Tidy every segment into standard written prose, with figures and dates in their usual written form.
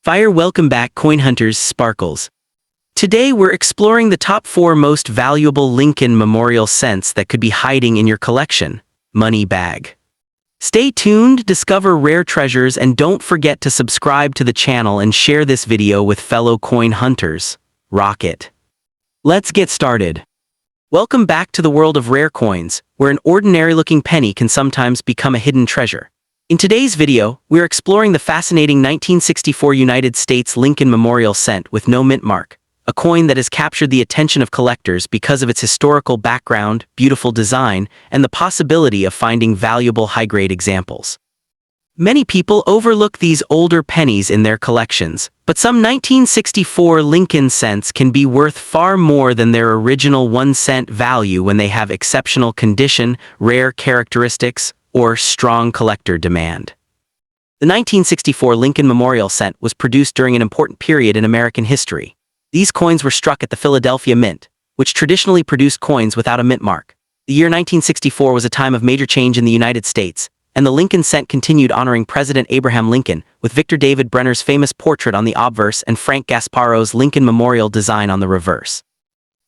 Welcome back, coin hunters, sparkles. Today we're exploring the top 4 most valuable Lincoln Memorial cents that could be hiding in your collection. Money bag. Stay tuned, discover rare treasures, and don't forget to subscribe to the channel and share this video with fellow coin hunters. Rock it. Let's get started. Welcome back to the world of rare coins, where an ordinary-looking penny can sometimes become a hidden treasure. In today's video, we're exploring the fascinating 1964 United States Lincoln Memorial cent with no mint mark, a coin that has captured the attention of collectors because of its historical background, beautiful design, and the possibility of finding valuable high-grade examples. Many people overlook these older pennies in their collections, but some 1964 Lincoln cents can be worth far more than their original 1-cent value when they have exceptional condition, rare characteristics, or strong collector demand. The 1964 Lincoln Memorial cent was produced during an important period in American history. These coins were struck at the Philadelphia Mint, which traditionally produced coins without a mint mark. The year 1964 was a time of major change in the United States, and the Lincoln cent continued honoring President Abraham Lincoln, with Victor David Brenner's famous portrait on the obverse and Frank Gasparo's Lincoln Memorial design on the reverse.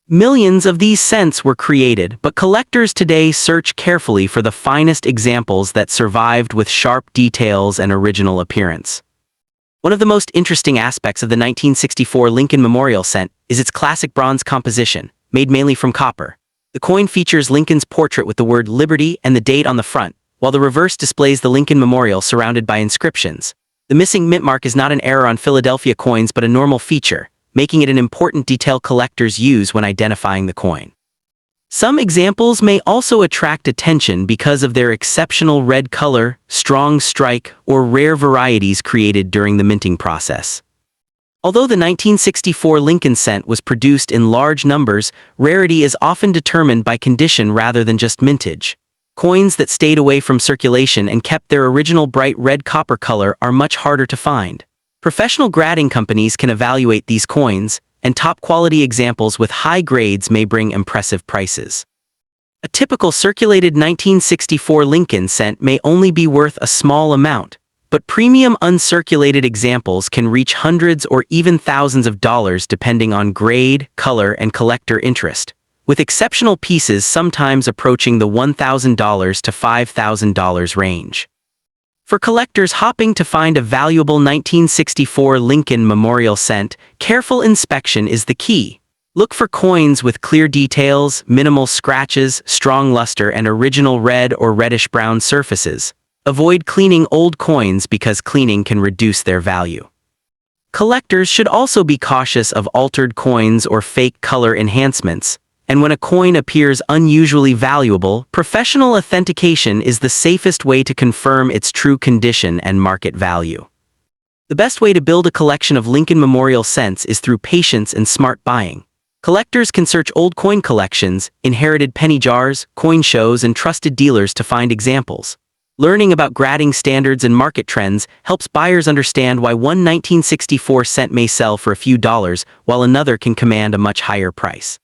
Millions of these cents were created, but collectors today search carefully for the finest examples that survived with sharp details and original appearance. One of the most interesting aspects of the 1964 Lincoln Memorial cent is its classic bronze composition, made mainly from copper. The coin features Lincoln's portrait with the word Liberty and the date on the front, while the reverse displays the Lincoln Memorial surrounded by inscriptions. The missing mint mark is not an error on Philadelphia coins but a normal feature, making it an important detail collectors use when identifying the coin. Some examples may also attract attention because of their exceptional red color, strong strike, or rare varieties created during the minting process. Although the 1964 Lincoln cent was produced in large numbers, rarity is often determined by condition rather than just mintage. Coins that stayed away from circulation and kept their original bright red copper color are much harder to find. Professional grading companies can evaluate these coins, and top-quality examples with high grades may bring impressive prices. A typical circulated 1964 Lincoln cent may only be worth a small amount, but premium uncirculated examples can reach hundreds or even thousands of dollars depending on grade, color, and collector interest, with exceptional pieces sometimes approaching the $1,000 to $5,000 range. For collectors hopping to find a valuable 1964 Lincoln Memorial cent, careful inspection is the key. Look for coins with clear details, minimal scratches, strong luster, and original red or reddish-brown surfaces. Avoid cleaning old coins because cleaning can reduce their value. Collectors should also be cautious of altered coins or fake color enhancements. And when a coin appears unusually valuable, professional authentication is the safest way to confirm its true condition and market value. The best way to build a collection of Lincoln Memorial cents is through patience and smart buying. Collectors can search old coin collections, inherited penny jars, coin shows, and trusted dealers to find examples. Learning about grading standards and market trends helps buyers understand why one 1964 cent may sell for a few dollars while another can command a much higher price.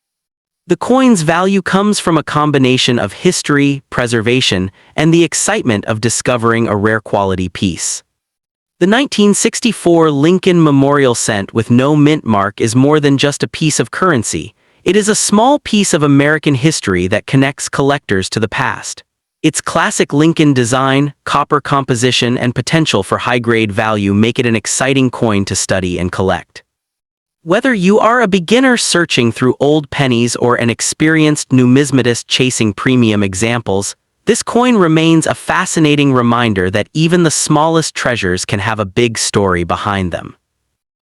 The coin's value comes from a combination of history, preservation, and the excitement of discovering a rare quality piece. The 1964 Lincoln Memorial cent with no mint mark is more than just a piece of currency. It is a small piece of American history that connects collectors to the past. Its classic Lincoln design, copper composition, and potential for high-grade value make it an exciting coin to study and collect. Whether you are a beginner searching through old pennies or an experienced numismatist chasing premium examples, this coin remains a fascinating reminder that even the smallest treasures can have a big story behind them.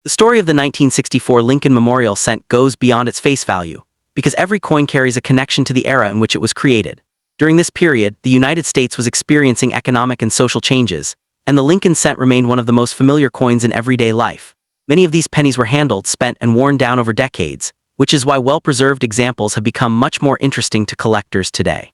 The story of the 1964 Lincoln Memorial cent goes beyond its face value, because every coin carries a connection to the era in which it was created. During this period, the United States was experiencing economic and social changes, and the Lincoln cent remained one of the most familiar coins in everyday life. Many of these pennies were handled, spent, and worn down over decades, which is why well-preserved examples have become much more interesting to collectors today.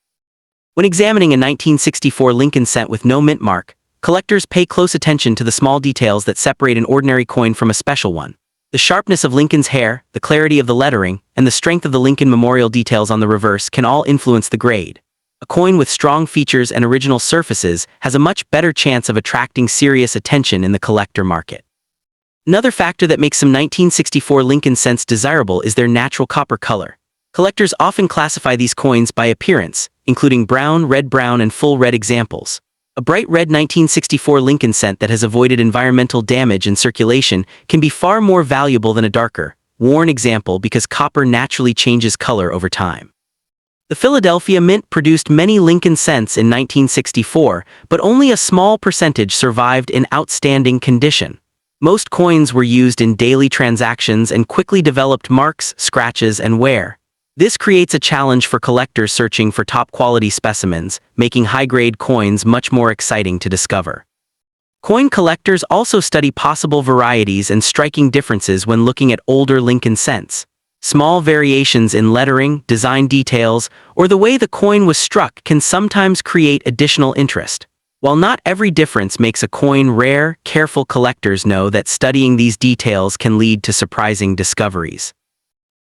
When examining a 1964 Lincoln cent with no mint mark, collectors pay close attention to the small details that separate an ordinary coin from a special one. The sharpness of Lincoln's hair, the clarity of the lettering, and the strength of the Lincoln Memorial details on the reverse can all influence the grade. A coin with strong features and original surfaces has a much better chance of attracting serious attention in the collector market. Another factor that makes some 1964 Lincoln cents desirable is their natural copper color. Collectors often classify these coins by appearance, including brown, and full red examples. A bright red 1964 Lincoln cent that has avoided environmental damage and circulation can be far more valuable than a darker, worn example because copper naturally changes color over time. The Philadelphia Mint produced many Lincoln cents in 1964, but only a small percentage survived in outstanding condition. Most coins were used in daily transactions and quickly developed marks, scratches, and wear. This creates a challenge for collectors searching for top-quality specimens, making high-grade coins much more exciting to discover. Coin collectors also study possible varieties and striking differences when looking at older Lincoln cents. Small variations in lettering, design details, or the way the coin was struck can sometimes create additional interest. While not every difference makes a coin rare, careful collectors know that studying these details can lead to surprising discoveries.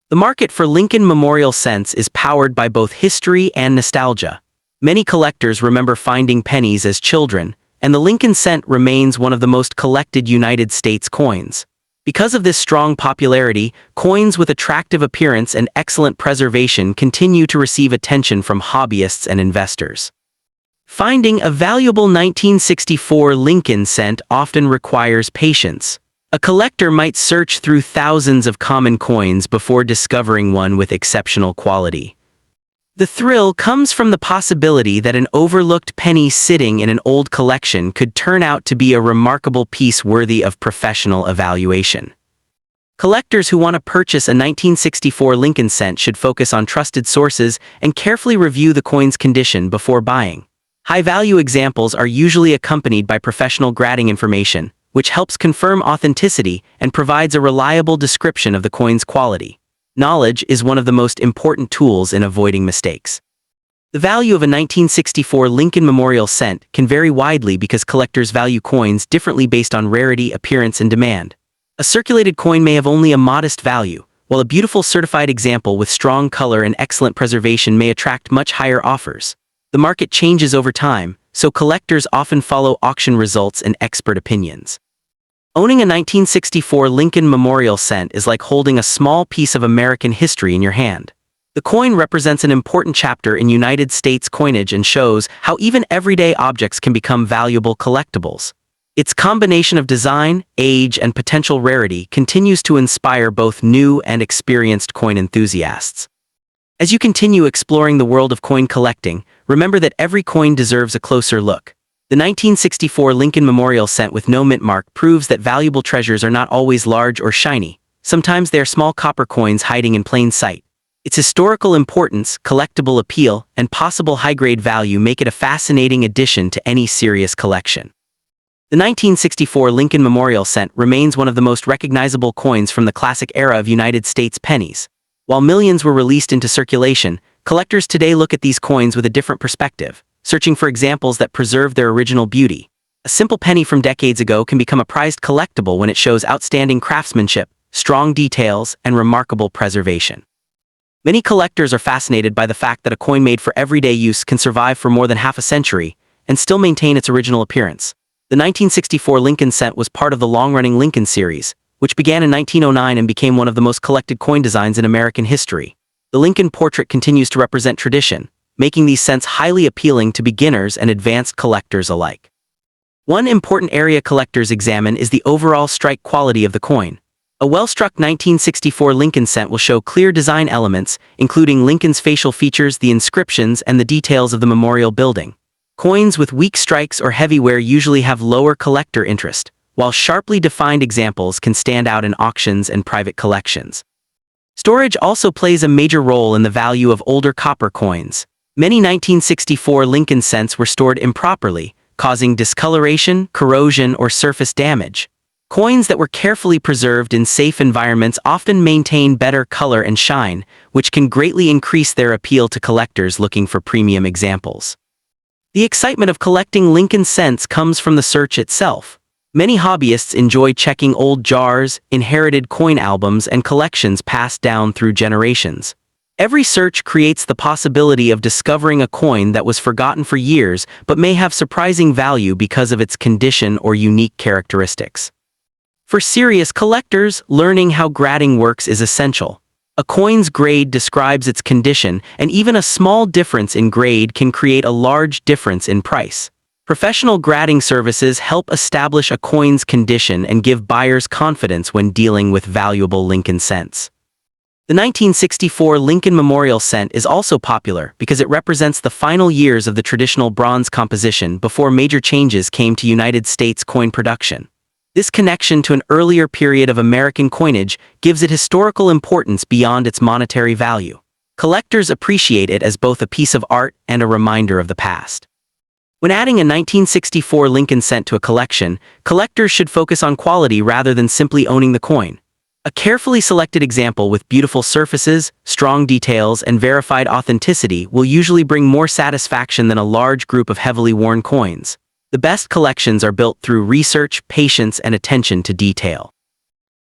The market for Lincoln memorial cents is powered by both history and nostalgia. Many collectors remember finding pennies as children, and the Lincoln cent remains one of the most collected United States coins. Because of this strong popularity, coins with attractive appearance and excellent preservation continue to receive attention from hobbyists and investors. Finding a valuable 1964 Lincoln cent often requires patience. A collector might search through thousands of common coins before discovering one with exceptional quality. The thrill comes from the possibility that an overlooked penny sitting in an old collection could turn out to be a remarkable piece worthy of professional evaluation. Collectors who want to purchase a 1964 Lincoln cent should focus on trusted sources and carefully review the coin's condition before buying. High-value examples are usually accompanied by professional grading information, which helps confirm authenticity and provides a reliable description of the coin's quality. Knowledge is one of the most important tools in avoiding mistakes. The value of a 1964 Lincoln memorial cent can vary widely because collectors value coins differently based on rarity, appearance, and demand. A circulated coin may have only a modest value, while a beautiful certified example with strong color and excellent preservation may attract much higher offers. The market changes over time, so collectors often follow auction results and expert opinions. Owning a 1964 Lincoln memorial cent is like holding a small piece of American history in your hand. The coin represents an important chapter in United States coinage and shows how even everyday objects can become valuable collectibles. Its combination of design, age, and potential rarity continues to inspire both new and experienced coin enthusiasts. As you continue exploring the world of coin collecting, remember that every coin deserves a closer look. The 1964 Lincoln memorial cent with no mint mark proves that valuable treasures are not always large or shiny. Sometimes they are small copper coins hiding in plain sight. Its historical importance, collectible appeal, and possible high-grade value make it a fascinating addition to any serious collection. The 1964 Lincoln memorial cent remains one of the most recognizable coins from the classic era of United States pennies. While millions were released into circulation, collectors today look at these coins with a different perspective, searching for examples that preserve their original beauty. A simple penny from decades ago can become a prized collectible when it shows outstanding craftsmanship, strong details, and remarkable preservation. Many collectors are fascinated by the fact that a coin made for everyday use can survive for more than half a century and still maintain its original appearance. The 1964 Lincoln cent was part of the long-running Lincoln series, which began in 1909 and became one of the most collected coin designs in American history. The Lincoln portrait continues to represent tradition, making these cents highly appealing to beginners and advanced collectors alike. One important area collectors examine is the overall strike quality of the coin. A well-struck 1964 Lincoln cent will show clear design elements, including Lincoln's facial features, the inscriptions, and the details of the memorial building. Coins with weak strikes or heavy wear usually have lower collector interest, while sharply defined examples can stand out in auctions and private collections. Storage also plays a major role in the value of older copper coins. Many 1964 Lincoln cents were stored improperly, causing discoloration, corrosion, or surface damage. Coins that were carefully preserved in safe environments often maintain better color and shine, which can greatly increase their appeal to collectors looking for premium examples. The excitement of collecting Lincoln cents comes from the search itself. Many hobbyists enjoy checking old jars, inherited coin albums, and collections passed down through generations. Every search creates the possibility of discovering a coin that was forgotten for years but may have surprising value because of its condition or unique characteristics. For serious collectors, learning how grading works is essential. A coin's grade describes its condition, and even a small difference in grade can create a large difference in price. Professional grading services help establish a coin's condition and give buyers confidence when dealing with valuable Lincoln cents. The 1964 Lincoln Memorial Cent is also popular because it represents the final years of the traditional bronze composition before major changes came to United States coin production. This connection to an earlier period of American coinage gives it historical importance beyond its monetary value. Collectors appreciate it as both a piece of art and a reminder of the past. When adding a 1964 Lincoln cent to a collection, collectors should focus on quality rather than simply owning the coin. A carefully selected example with beautiful surfaces, strong details, and verified authenticity will usually bring more satisfaction than a large group of heavily worn coins. The best collections are built through research, patience, and attention to detail.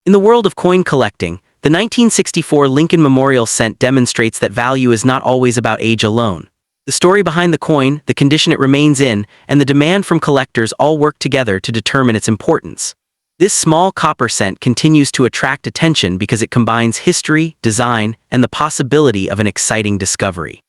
In the world of coin collecting, the 1964 Lincoln Memorial Cent demonstrates that value is not always about age alone. The story behind the coin, the condition it remains in, and the demand from collectors all work together to determine its importance. This small copper cent continues to attract attention because it combines history, design, and the possibility of an exciting discovery.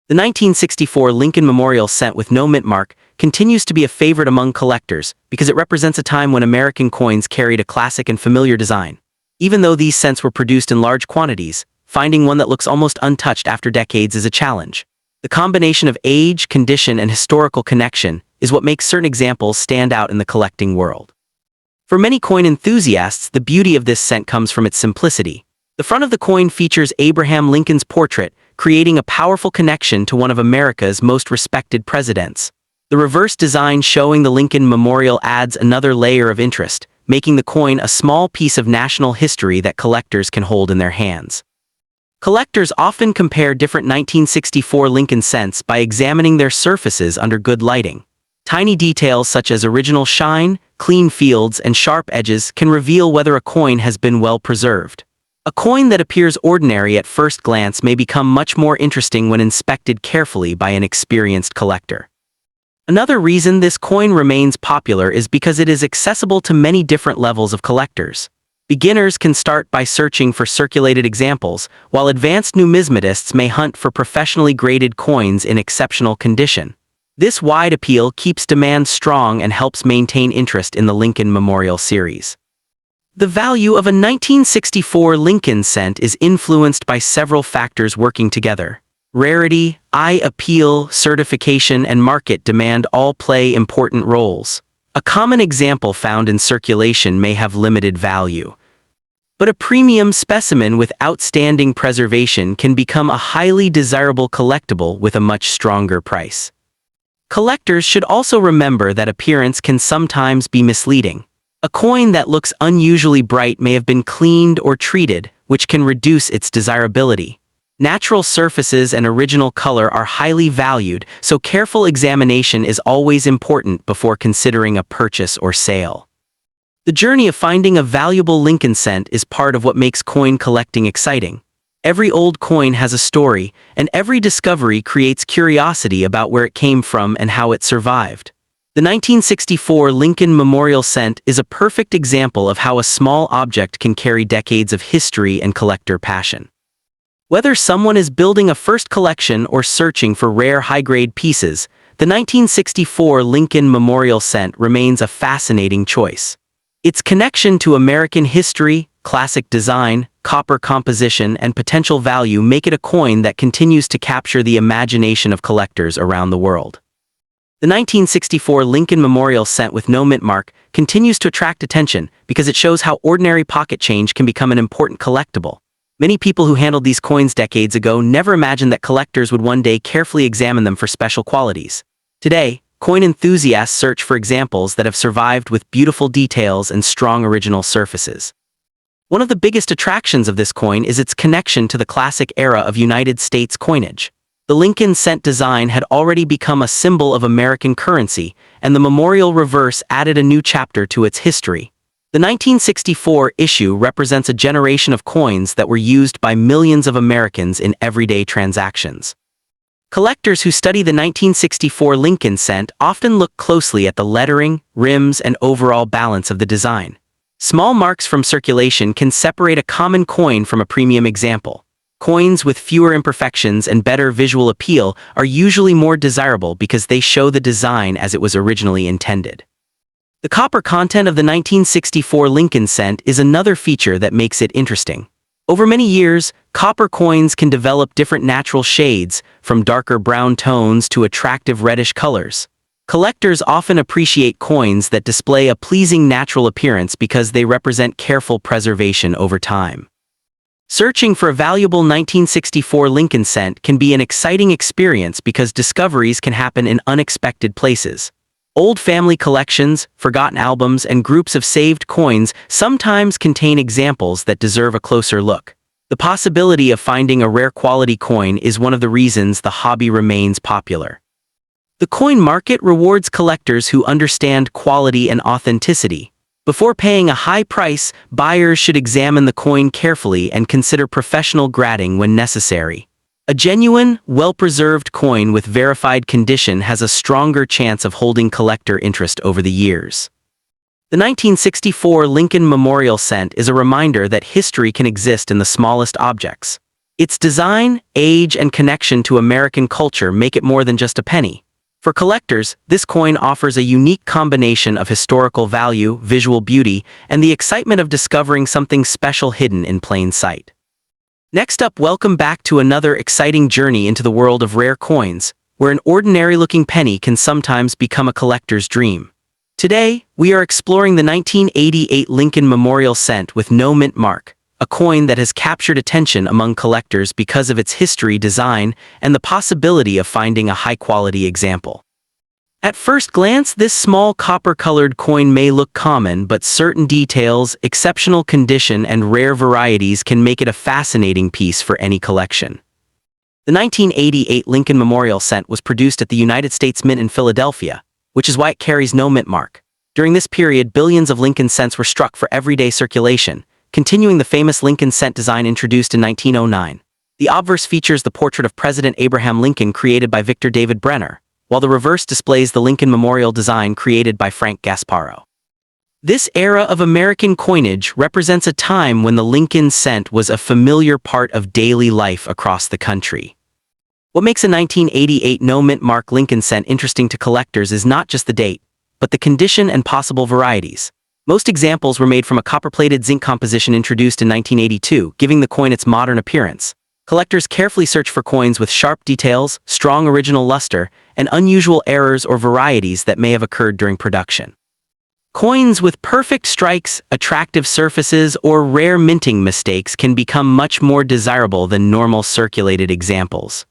The 1964 Lincoln Memorial Cent with no mint mark continues to be a favorite among collectors because it represents a time when American coins carried a classic and familiar design. Even though these cents were produced in large quantities, finding one that looks almost untouched after decades is a challenge. The combination of age, condition, and historical connection is what makes certain examples stand out in the collecting world. For many coin enthusiasts, the beauty of this cent comes from its simplicity. The front of the coin features Abraham Lincoln's portrait, creating a powerful connection to one of America's most respected presidents. The reverse design showing the Lincoln Memorial adds another layer of interest, making the coin a small piece of national history that collectors can hold in their hands. Collectors often compare different 1964 Lincoln cents by examining their surfaces under good lighting. Tiny details such as original shine, clean fields, and sharp edges can reveal whether a coin has been well preserved. A coin that appears ordinary at first glance may become much more interesting when inspected carefully by an experienced collector. Another reason this coin remains popular is because it is accessible to many different levels of collectors. Beginners can start by searching for circulated examples, while advanced numismatists may hunt for professionally graded coins in exceptional condition. This wide appeal keeps demand strong and helps maintain interest in the Lincoln Memorial series. The value of a 1964 Lincoln cent is influenced by several factors working together. Rarity, eye appeal, certification, and market demand all play important roles. A common example found in circulation may have limited value, but a premium specimen with outstanding preservation can become a highly desirable collectible with a much stronger price. Collectors should also remember that appearance can sometimes be misleading. A coin that looks unusually bright may have been cleaned or treated, which can reduce its desirability. Natural surfaces and original color are highly valued, so careful examination is always important before considering a purchase or sale. The journey of finding a valuable Lincoln cent is part of what makes coin collecting exciting. Every old coin has a story, and every discovery creates curiosity about where it came from and how it survived. The 1964 Lincoln Memorial Cent is a perfect example of how a small object can carry decades of history and collector passion. Whether someone is building a first collection or searching for rare high-grade pieces, the 1964 Lincoln Memorial Cent remains a fascinating choice. Its connection to American history, classic design, copper composition, and potential value make it a coin that continues to capture the imagination of collectors around the world. The 1964 Lincoln Memorial Cent with no mint mark continues to attract attention because it shows how ordinary pocket change can become an important collectible. Many people who handled these coins decades ago never imagined that collectors would one day carefully examine them for special qualities. Today, coin enthusiasts search for examples that have survived with beautiful details and strong original surfaces. One of the biggest attractions of this coin is its connection to the classic era of United States coinage. The Lincoln cent design had already become a symbol of American currency, and the memorial reverse added a new chapter to its history. The 1964 issue represents a generation of coins that were used by millions of Americans in everyday transactions. Collectors who study the 1964 Lincoln cent often look closely at the lettering, rims, and overall balance of the design. Small marks from circulation can separate a common coin from a premium example. Coins with fewer imperfections and better visual appeal are usually more desirable because they show the design as it was originally intended. The copper content of the 1964 Lincoln cent is another feature that makes it interesting. Over many years, copper coins can develop different natural shades, from darker brown tones to attractive reddish colors. Collectors often appreciate coins that display a pleasing natural appearance because they represent careful preservation over time. Searching for a valuable 1964 Lincoln cent can be an exciting experience because discoveries can happen in unexpected places. Old family collections, forgotten albums, and groups of saved coins sometimes contain examples that deserve a closer look. The possibility of finding a rare quality coin is one of the reasons the hobby remains popular. The coin market rewards collectors who understand quality and authenticity. Before paying a high price, buyers should examine the coin carefully and consider professional grading when necessary. A genuine, well-preserved coin with verified condition has a stronger chance of holding collector interest over the years. The 1964 Lincoln Memorial Cent is a reminder that history can exist in the smallest objects. Its design, age, and connection to American culture make it more than just a penny. For collectors, this coin offers a unique combination of historical value, visual beauty, and the excitement of discovering something special hidden in plain sight. Next up, welcome back to another exciting journey into the world of rare coins, where an ordinary-looking penny can sometimes become a collector's dream. Today, we are exploring the 1988 Lincoln Memorial Cent with no mint mark, a coin that has captured attention among collectors because of its history, design, and the possibility of finding a high-quality example. At first glance, this small copper-colored coin may look common, but certain details, exceptional condition, and rare varieties can make it a fascinating piece for any collection. The 1988 Lincoln Memorial Cent was produced at the United States Mint in Philadelphia, which is why it carries no mint mark. During this period, billions of Lincoln cents were struck for everyday circulation, continuing the famous Lincoln cent design introduced in 1909. The obverse features the portrait of President Abraham Lincoln created by Victor David Brenner, while the reverse displays the Lincoln Memorial design created by Frank Gasparo. This era of American coinage represents a time when the Lincoln cent was a familiar part of daily life across the country. What makes a 1988 no-mint mark Lincoln cent interesting to collectors is not just the date, but the condition and possible varieties. Most examples were made from a copper-plated zinc composition introduced in 1982, giving the coin its modern appearance. Collectors carefully search for coins with sharp details, strong original luster, and unusual errors or varieties that may have occurred during production. Coins with perfect strikes, attractive surfaces, or rare minting mistakes can become much more desirable than normal circulated examples.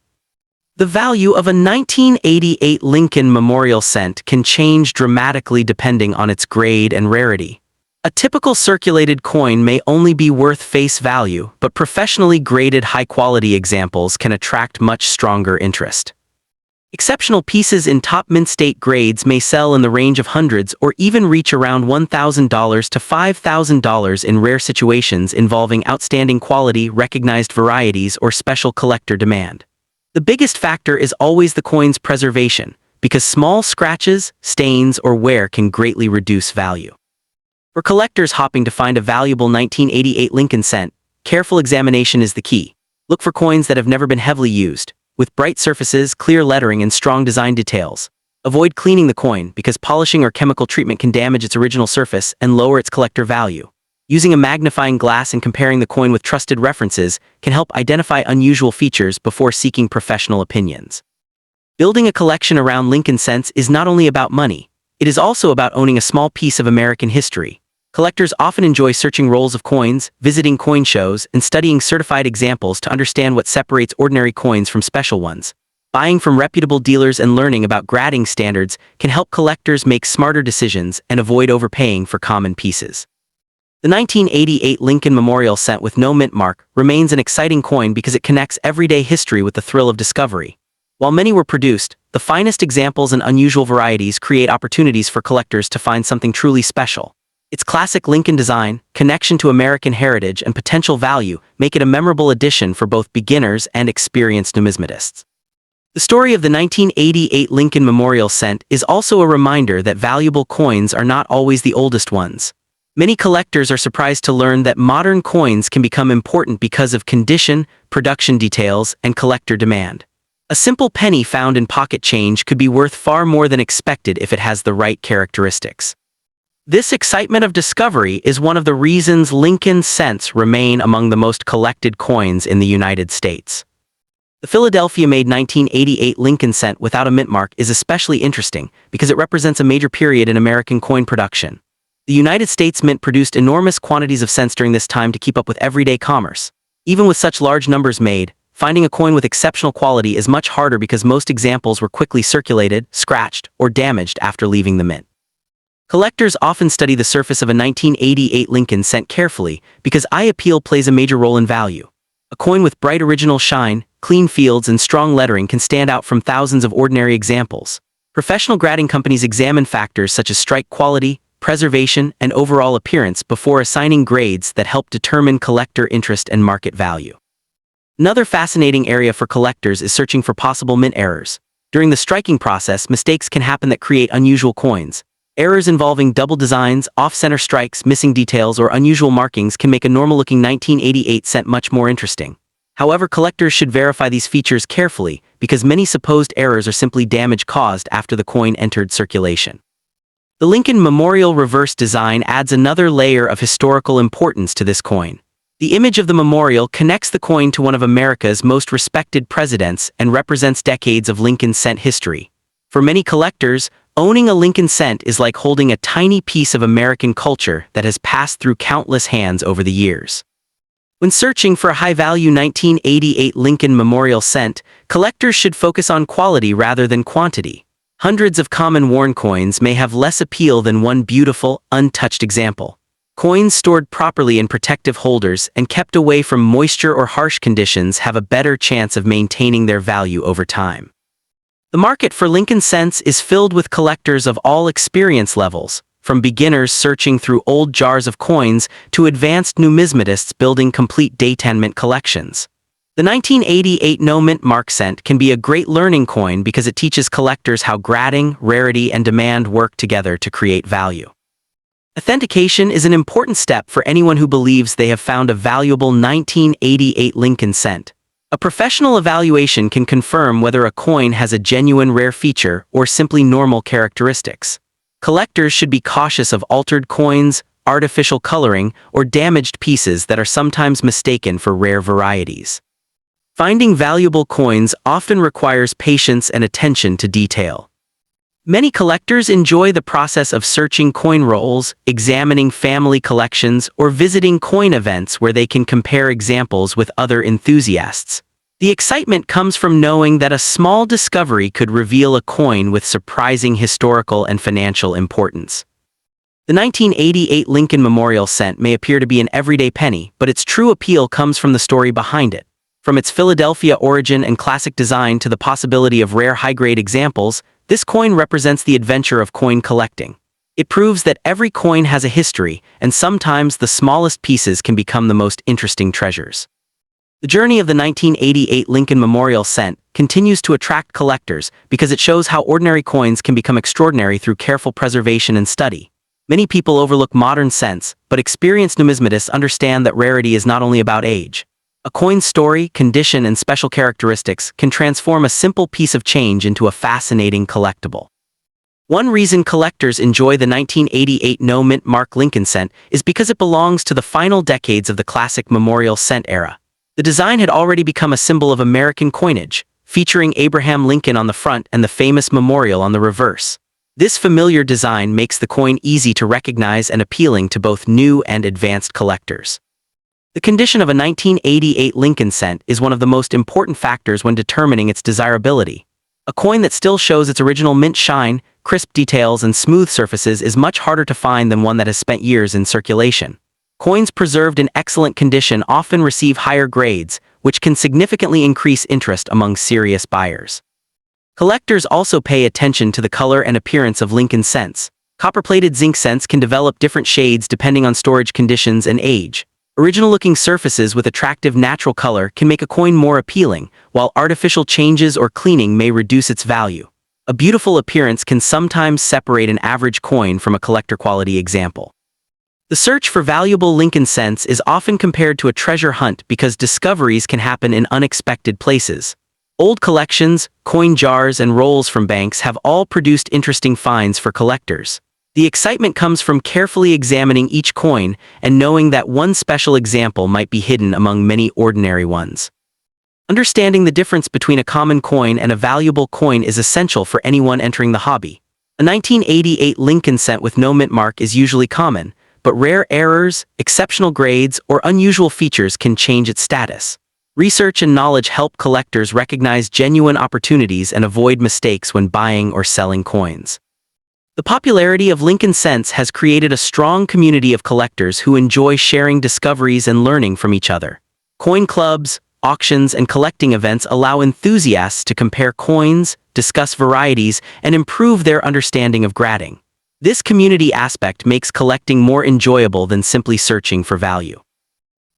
The value of a 1988 Lincoln Memorial Cent can change dramatically depending on its grade and rarity. A typical circulated coin may only be worth face value, but professionally graded high-quality examples can attract much stronger interest. Exceptional pieces in top mint state grades may sell in the range of hundreds or even reach around $1,000 to $5,000 in rare situations involving outstanding quality, recognized varieties, or special collector demand. The biggest factor is always the coin's preservation, because small scratches, stains, or wear can greatly reduce value. For collectors hopping to find a valuable 1988 Lincoln cent, careful examination is the key. Look for coins that have never been heavily used, with bright surfaces, clear lettering, and strong design details. Avoid cleaning the coin because polishing or chemical treatment can damage its original surface and lower its collector value. Using a magnifying glass and comparing the coin with trusted references can help identify unusual features before seeking professional opinions. Building a collection around Lincoln cents is not only about money, it is also about owning a small piece of American history. Collectors often enjoy searching rolls of coins, visiting coin shows, and studying certified examples to understand what separates ordinary coins from special ones. Buying from reputable dealers and learning about grading standards can help collectors make smarter decisions and avoid overpaying for common pieces. The 1988 Lincoln Memorial Cent with no mint mark remains an exciting coin because it connects everyday history with the thrill of discovery. While many were produced, the finest examples and unusual varieties create opportunities for collectors to find something truly special. Its classic Lincoln design, connection to American heritage, and potential value make it a memorable addition for both beginners and experienced numismatists. The story of the 1988 Lincoln Memorial Cent is also a reminder that valuable coins are not always the oldest ones. Many collectors are surprised to learn that modern coins can become important because of condition, production details, and collector demand. A simple penny found in pocket change could be worth far more than expected if it has the right characteristics. This excitement of discovery is one of the reasons Lincoln cents remain among the most collected coins in the United States. The Philadelphia-made 1988 Lincoln cent without a mint mark is especially interesting because it represents a major period in American coin production. The United States Mint produced enormous quantities of cents during this time to keep up with everyday commerce. Even with such large numbers made, finding a coin with exceptional quality is much harder because most examples were quickly circulated, scratched, or damaged after leaving the mint. Collectors often study the surface of a 1988 Lincoln cent carefully because eye appeal plays a major role in value. A coin with bright original shine, clean fields, and strong lettering can stand out from thousands of ordinary examples. Professional grading companies examine factors such as strike quality, preservation, and overall appearance before assigning grades that help determine collector interest and market value. Another fascinating area for collectors is searching for possible mint errors. During the striking process, mistakes can happen that create unusual coins. Errors involving double designs, off-center strikes, missing details, or unusual markings can make a normal-looking 1988 cent much more interesting. However, collectors should verify these features carefully because many supposed errors are simply damage caused after the coin entered circulation. The Lincoln Memorial reverse design adds another layer of historical importance to this coin. The image of the memorial connects the coin to one of America's most respected presidents and represents decades of Lincoln cent history. For many collectors, owning a Lincoln cent is like holding a tiny piece of American culture that has passed through countless hands over the years. When searching for a high-value 1988 Lincoln Memorial cent, collectors should focus on quality rather than quantity. Hundreds of common worn coins may have less appeal than one beautiful, untouched example. Coins stored properly in protective holders and kept away from moisture or harsh conditions have a better chance of maintaining their value over time. The market for Lincoln cents is filled with collectors of all experience levels, from beginners searching through old jars of coins to advanced numismatists building complete daytime mint collections. The 1988 no-mint mark cent can be a great learning coin because it teaches collectors how grading, rarity, and demand work together to create value. Authentication is an important step for anyone who believes they have found a valuable 1988 Lincoln cent. A professional evaluation can confirm whether a coin has a genuine rare feature or simply normal characteristics. Collectors should be cautious of altered coins, artificial coloring, or damaged pieces that are sometimes mistaken for rare varieties. Finding valuable coins often requires patience and attention to detail. Many collectors enjoy the process of searching coin rolls, examining family collections, or visiting coin events where they can compare examples with other enthusiasts. The excitement comes from knowing that a small discovery could reveal a coin with surprising historical and financial importance. The 1988 Lincoln Memorial cent may appear to be an everyday penny, but its true appeal comes from the story behind it. From its Philadelphia origin and classic design to the possibility of rare high-grade examples, this coin represents the adventure of coin collecting. It proves that every coin has a history, and sometimes the smallest pieces can become the most interesting treasures. The journey of the 1988 Lincoln Memorial cent continues to attract collectors because it shows how ordinary coins can become extraordinary through careful preservation and study. Many people overlook modern cents, but experienced numismatists understand that rarity is not only about age. A coin's story, condition, and special characteristics can transform a simple piece of change into a fascinating collectible. One reason collectors enjoy the 1988 no-mint mark Lincoln cent is because it belongs to the final decades of the classic memorial cent era. The design had already become a symbol of American coinage, featuring Abraham Lincoln on the front and the famous memorial on the reverse. This familiar design makes the coin easy to recognize and appealing to both new and advanced collectors. The condition of a 1988 Lincoln cent is one of the most important factors when determining its desirability. A coin that still shows its original mint shine, crisp details, and smooth surfaces is much harder to find than one that has spent years in circulation. Coins preserved in excellent condition often receive higher grades, which can significantly increase interest among serious buyers. Collectors also pay attention to the color and appearance of Lincoln cents. Copper-plated zinc cents can develop different shades depending on storage conditions and age. Original-looking surfaces with attractive natural color can make a coin more appealing, while artificial changes or cleaning may reduce its value. A beautiful appearance can sometimes separate an average coin from a collector-quality example. The search for valuable Lincoln cents is often compared to a treasure hunt because discoveries can happen in unexpected places. Old collections, coin jars, and rolls from banks have all produced interesting finds for collectors. The excitement comes from carefully examining each coin and knowing that one special example might be hidden among many ordinary ones. Understanding the difference between a common coin and a valuable coin is essential for anyone entering the hobby. A 1988 Lincoln cent with no mint mark is usually common, but rare errors, exceptional grades, or unusual features can change its status. Research and knowledge help collectors recognize genuine opportunities and avoid mistakes when buying or selling coins. The popularity of Lincoln cents has created a strong community of collectors who enjoy sharing discoveries and learning from each other. Coin clubs, auctions, and collecting events allow enthusiasts to compare coins, discuss varieties, and improve their understanding of grading. This community aspect makes collecting more enjoyable than simply searching for value.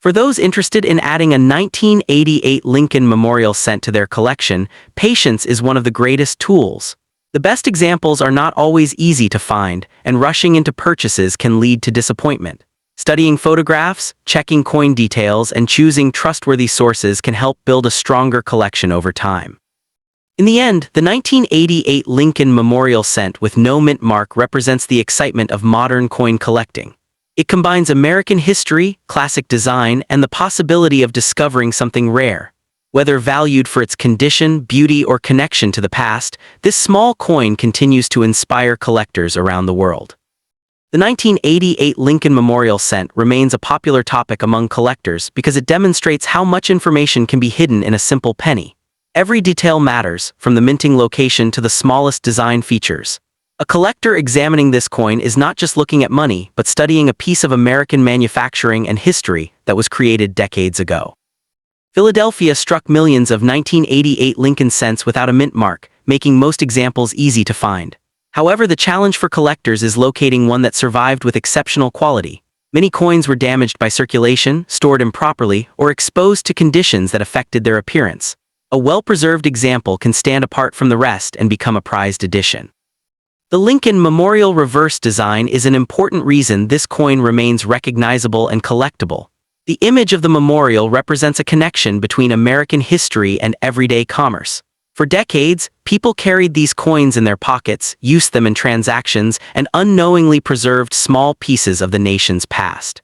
For those interested in adding a 1988 Lincoln Memorial cent to their collection, patience is one of the greatest tools. The best examples are not always easy to find, and rushing into purchases can lead to disappointment. Studying photographs, checking coin details, and choosing trustworthy sources can help build a stronger collection over time. In the end, the 1988 Lincoln Memorial cent with no mint mark represents the excitement of modern coin collecting. It combines American history, classic design, and the possibility of discovering something rare. Whether valued for its condition, beauty, or connection to the past, this small coin continues to inspire collectors around the world. The 1988 Lincoln Memorial cent remains a popular topic among collectors because it demonstrates how much information can be hidden in a simple penny. Every detail matters, from the minting location to the smallest design features. A collector examining this coin is not just looking at money, but studying a piece of American manufacturing and history that was created decades ago. Philadelphia struck millions of 1988 Lincoln cents without a mint mark, making most examples easy to find. However, the challenge for collectors is locating one that survived with exceptional quality. Many coins were damaged by circulation, stored improperly, or exposed to conditions that affected their appearance. A well-preserved example can stand apart from the rest and become a prized addition. The Lincoln Memorial reverse design is an important reason this coin remains recognizable and collectible. The image of the memorial represents a connection between American history and everyday commerce. For decades, people carried these coins in their pockets, used them in transactions, and unknowingly preserved small pieces of the nation's past.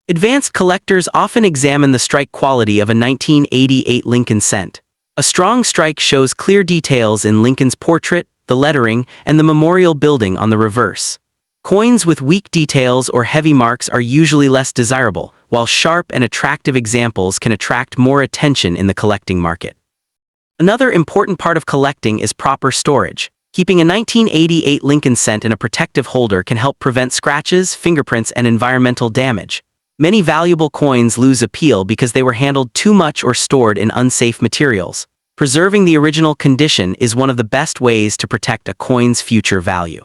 Advanced collectors often examine the strike quality of a 1988 Lincoln cent. A strong strike shows clear details in Lincoln's portrait, the lettering, and the memorial building on the reverse. Coins with weak details or heavy marks are usually less desirable, while sharp and attractive examples can attract more attention in the collecting market. Another important part of collecting is proper storage. Keeping a 1988 Lincoln cent in a protective holder can help prevent scratches, fingerprints, and environmental damage. Many valuable coins lose appeal because they were handled too much or stored in unsafe materials. Preserving the original condition is one of the best ways to protect a coin's future value.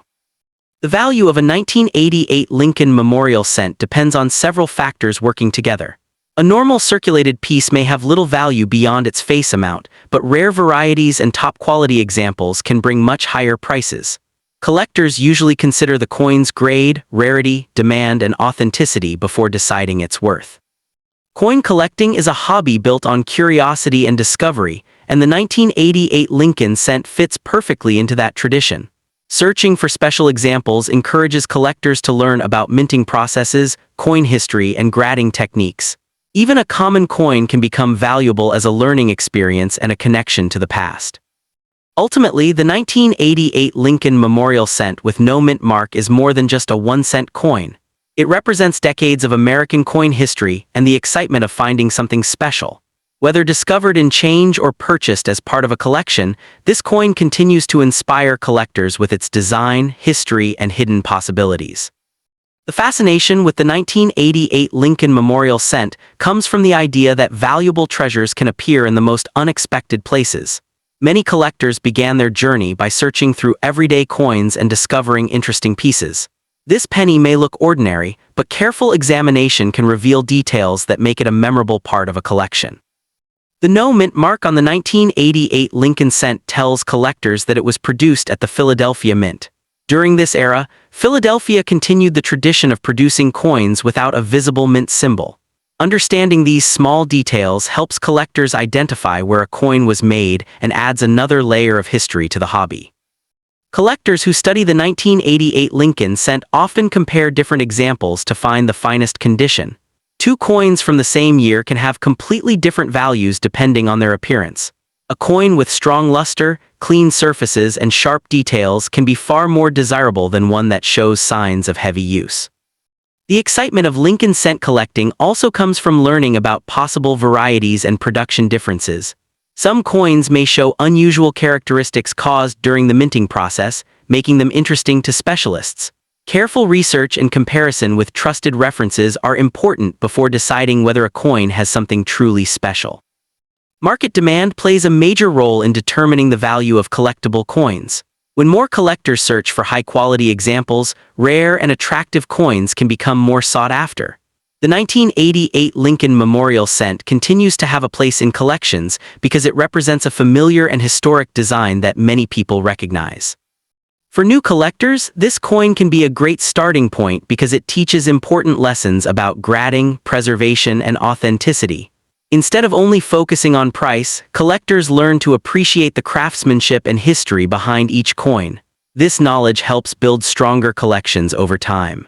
The value of a 1988 Lincoln Memorial cent depends on several factors working together. A normal circulated piece may have little value beyond its face amount, but rare varieties and top-quality examples can bring much higher prices. Collectors usually consider the coin's grade, rarity, demand, and authenticity before deciding its worth. Coin collecting is a hobby built on curiosity and discovery, and the 1988 Lincoln cent fits perfectly into that tradition. Searching for special examples encourages collectors to learn about minting processes, coin history, and grading techniques. Even a common coin can become valuable as a learning experience and a connection to the past. Ultimately, the 1988 Lincoln Memorial cent with no mint mark is more than just a 1-cent coin. It represents decades of American coin history and the excitement of finding something special. Whether discovered in change or purchased as part of a collection, this coin continues to inspire collectors with its design, history, and hidden possibilities. The fascination with the 1988 Lincoln Memorial cent comes from the idea that valuable treasures can appear in the most unexpected places. Many collectors began their journey by searching through everyday coins and discovering interesting pieces. This penny may look ordinary, but careful examination can reveal details that make it a memorable part of a collection. The no mint mark on the 1988 Lincoln cent tells collectors that it was produced at the Philadelphia Mint. During this era, Philadelphia continued the tradition of producing coins without a visible mint symbol. Understanding these small details helps collectors identify where a coin was made and adds another layer of history to the hobby. Collectors who study the 1988 Lincoln cent often compare different examples to find the finest condition. Two coins from the same year can have completely different values depending on their appearance. A coin with strong luster, clean surfaces, and sharp details can be far more desirable than one that shows signs of heavy use. The excitement of Lincoln cent collecting also comes from learning about possible varieties and production differences. Some coins may show unusual characteristics caused during the minting process, making them interesting to specialists. Careful research and comparison with trusted references are important before deciding whether a coin has something truly special. Market demand plays a major role in determining the value of collectible coins. When more collectors search for high-quality examples, rare and attractive coins can become more sought after. The 1988 Lincoln Memorial Cent continues to have a place in collections because it represents a familiar and historic design that many people recognize. For new collectors, this coin can be a great starting point because it teaches important lessons about grading, preservation, and authenticity. Instead of only focusing on price, collectors learn to appreciate the craftsmanship and history behind each coin. This knowledge helps build stronger collections over time.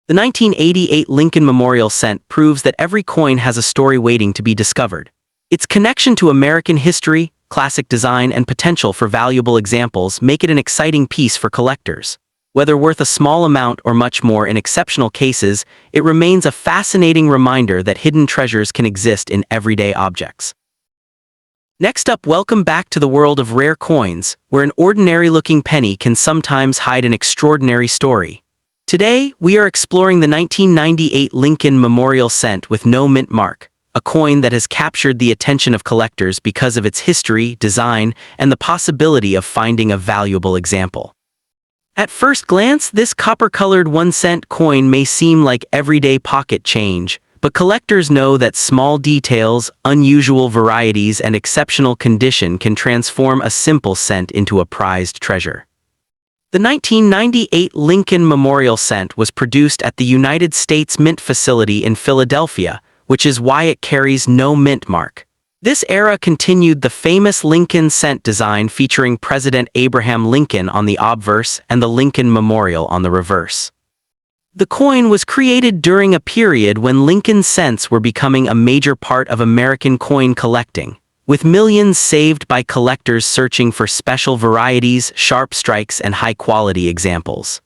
The 1988 Lincoln Memorial Cent proves that every coin has a story waiting to be discovered. Its connection to American history, classic design, and potential for valuable examples make it an exciting piece for collectors. Whether worth a small amount or much more in exceptional cases, it remains a fascinating reminder that hidden treasures can exist in everyday objects. Next up, welcome back to the world of rare coins, where an ordinary-looking penny can sometimes hide an extraordinary story. Today, we are exploring the 1998 Lincoln Memorial Cent with no mint mark, a coin that has captured the attention of collectors because of its history, design, and the possibility of finding a valuable example. At first glance, this copper-colored 1-cent coin may seem like everyday pocket change, but collectors know that small details, unusual varieties, and exceptional condition can transform a simple cent into a prized treasure. The 1998 Lincoln Memorial Cent was produced at the United States Mint facility in Philadelphia, which is why it carries no mint mark. This era continued the famous Lincoln cent design featuring President Abraham Lincoln on the obverse and the Lincoln Memorial on the reverse. The coin was created during a period when Lincoln cents were becoming a major part of American coin collecting, with millions saved by collectors searching for special varieties, sharp strikes, and high-quality examples.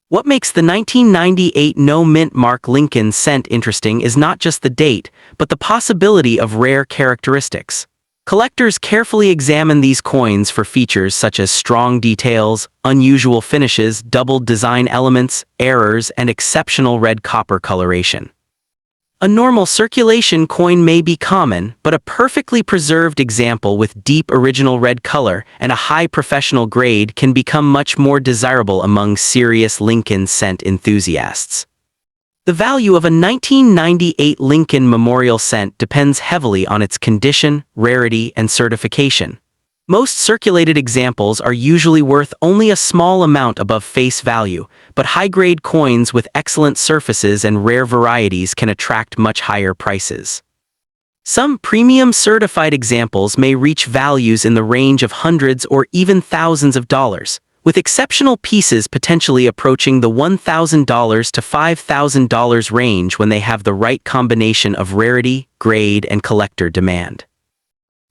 What makes the 1998 no-mint mark Lincoln cent interesting is not just the date, but the possibility of rare characteristics. Collectors carefully examine these coins for features such as strong details, unusual finishes, doubled design elements, errors, and exceptional red copper coloration. A normal circulation coin may be common, but a perfectly preserved example with deep original red color and a high professional grade can become much more desirable among serious Lincoln cent enthusiasts. The value of a 1998 Lincoln Memorial Cent depends heavily on its condition, rarity, and certification. Most circulated examples are usually worth only a small amount above face value, but high-grade coins with excellent surfaces and rare varieties can attract much higher prices. Some premium certified examples may reach values in the range of hundreds or even thousands of dollars, with exceptional pieces potentially approaching the $1,000 to $5,000 range when they have the right combination of rarity, grade, and collector demand.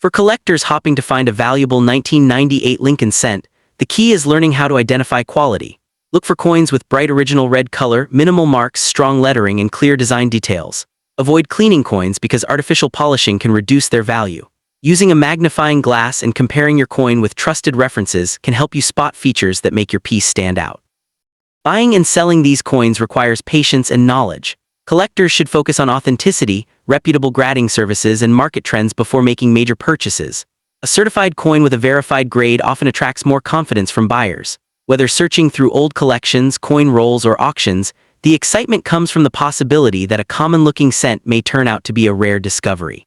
For collectors hoping to find a valuable 1998 Lincoln cent, the key is learning how to identify quality. Look for coins with bright original red color, minimal marks, strong lettering, and clear design details. Avoid cleaning coins because artificial polishing can reduce their value. Using a magnifying glass and comparing your coin with trusted references can help you spot features that make your piece stand out. Buying and selling these coins requires patience and knowledge. Collectors should focus on authenticity, reputable grading services, and market trends before making major purchases. A certified coin with a verified grade often attracts more confidence from buyers. Whether searching through old collections, coin rolls, or auctions, the excitement comes from the possibility that a common-looking cent may turn out to be a rare discovery.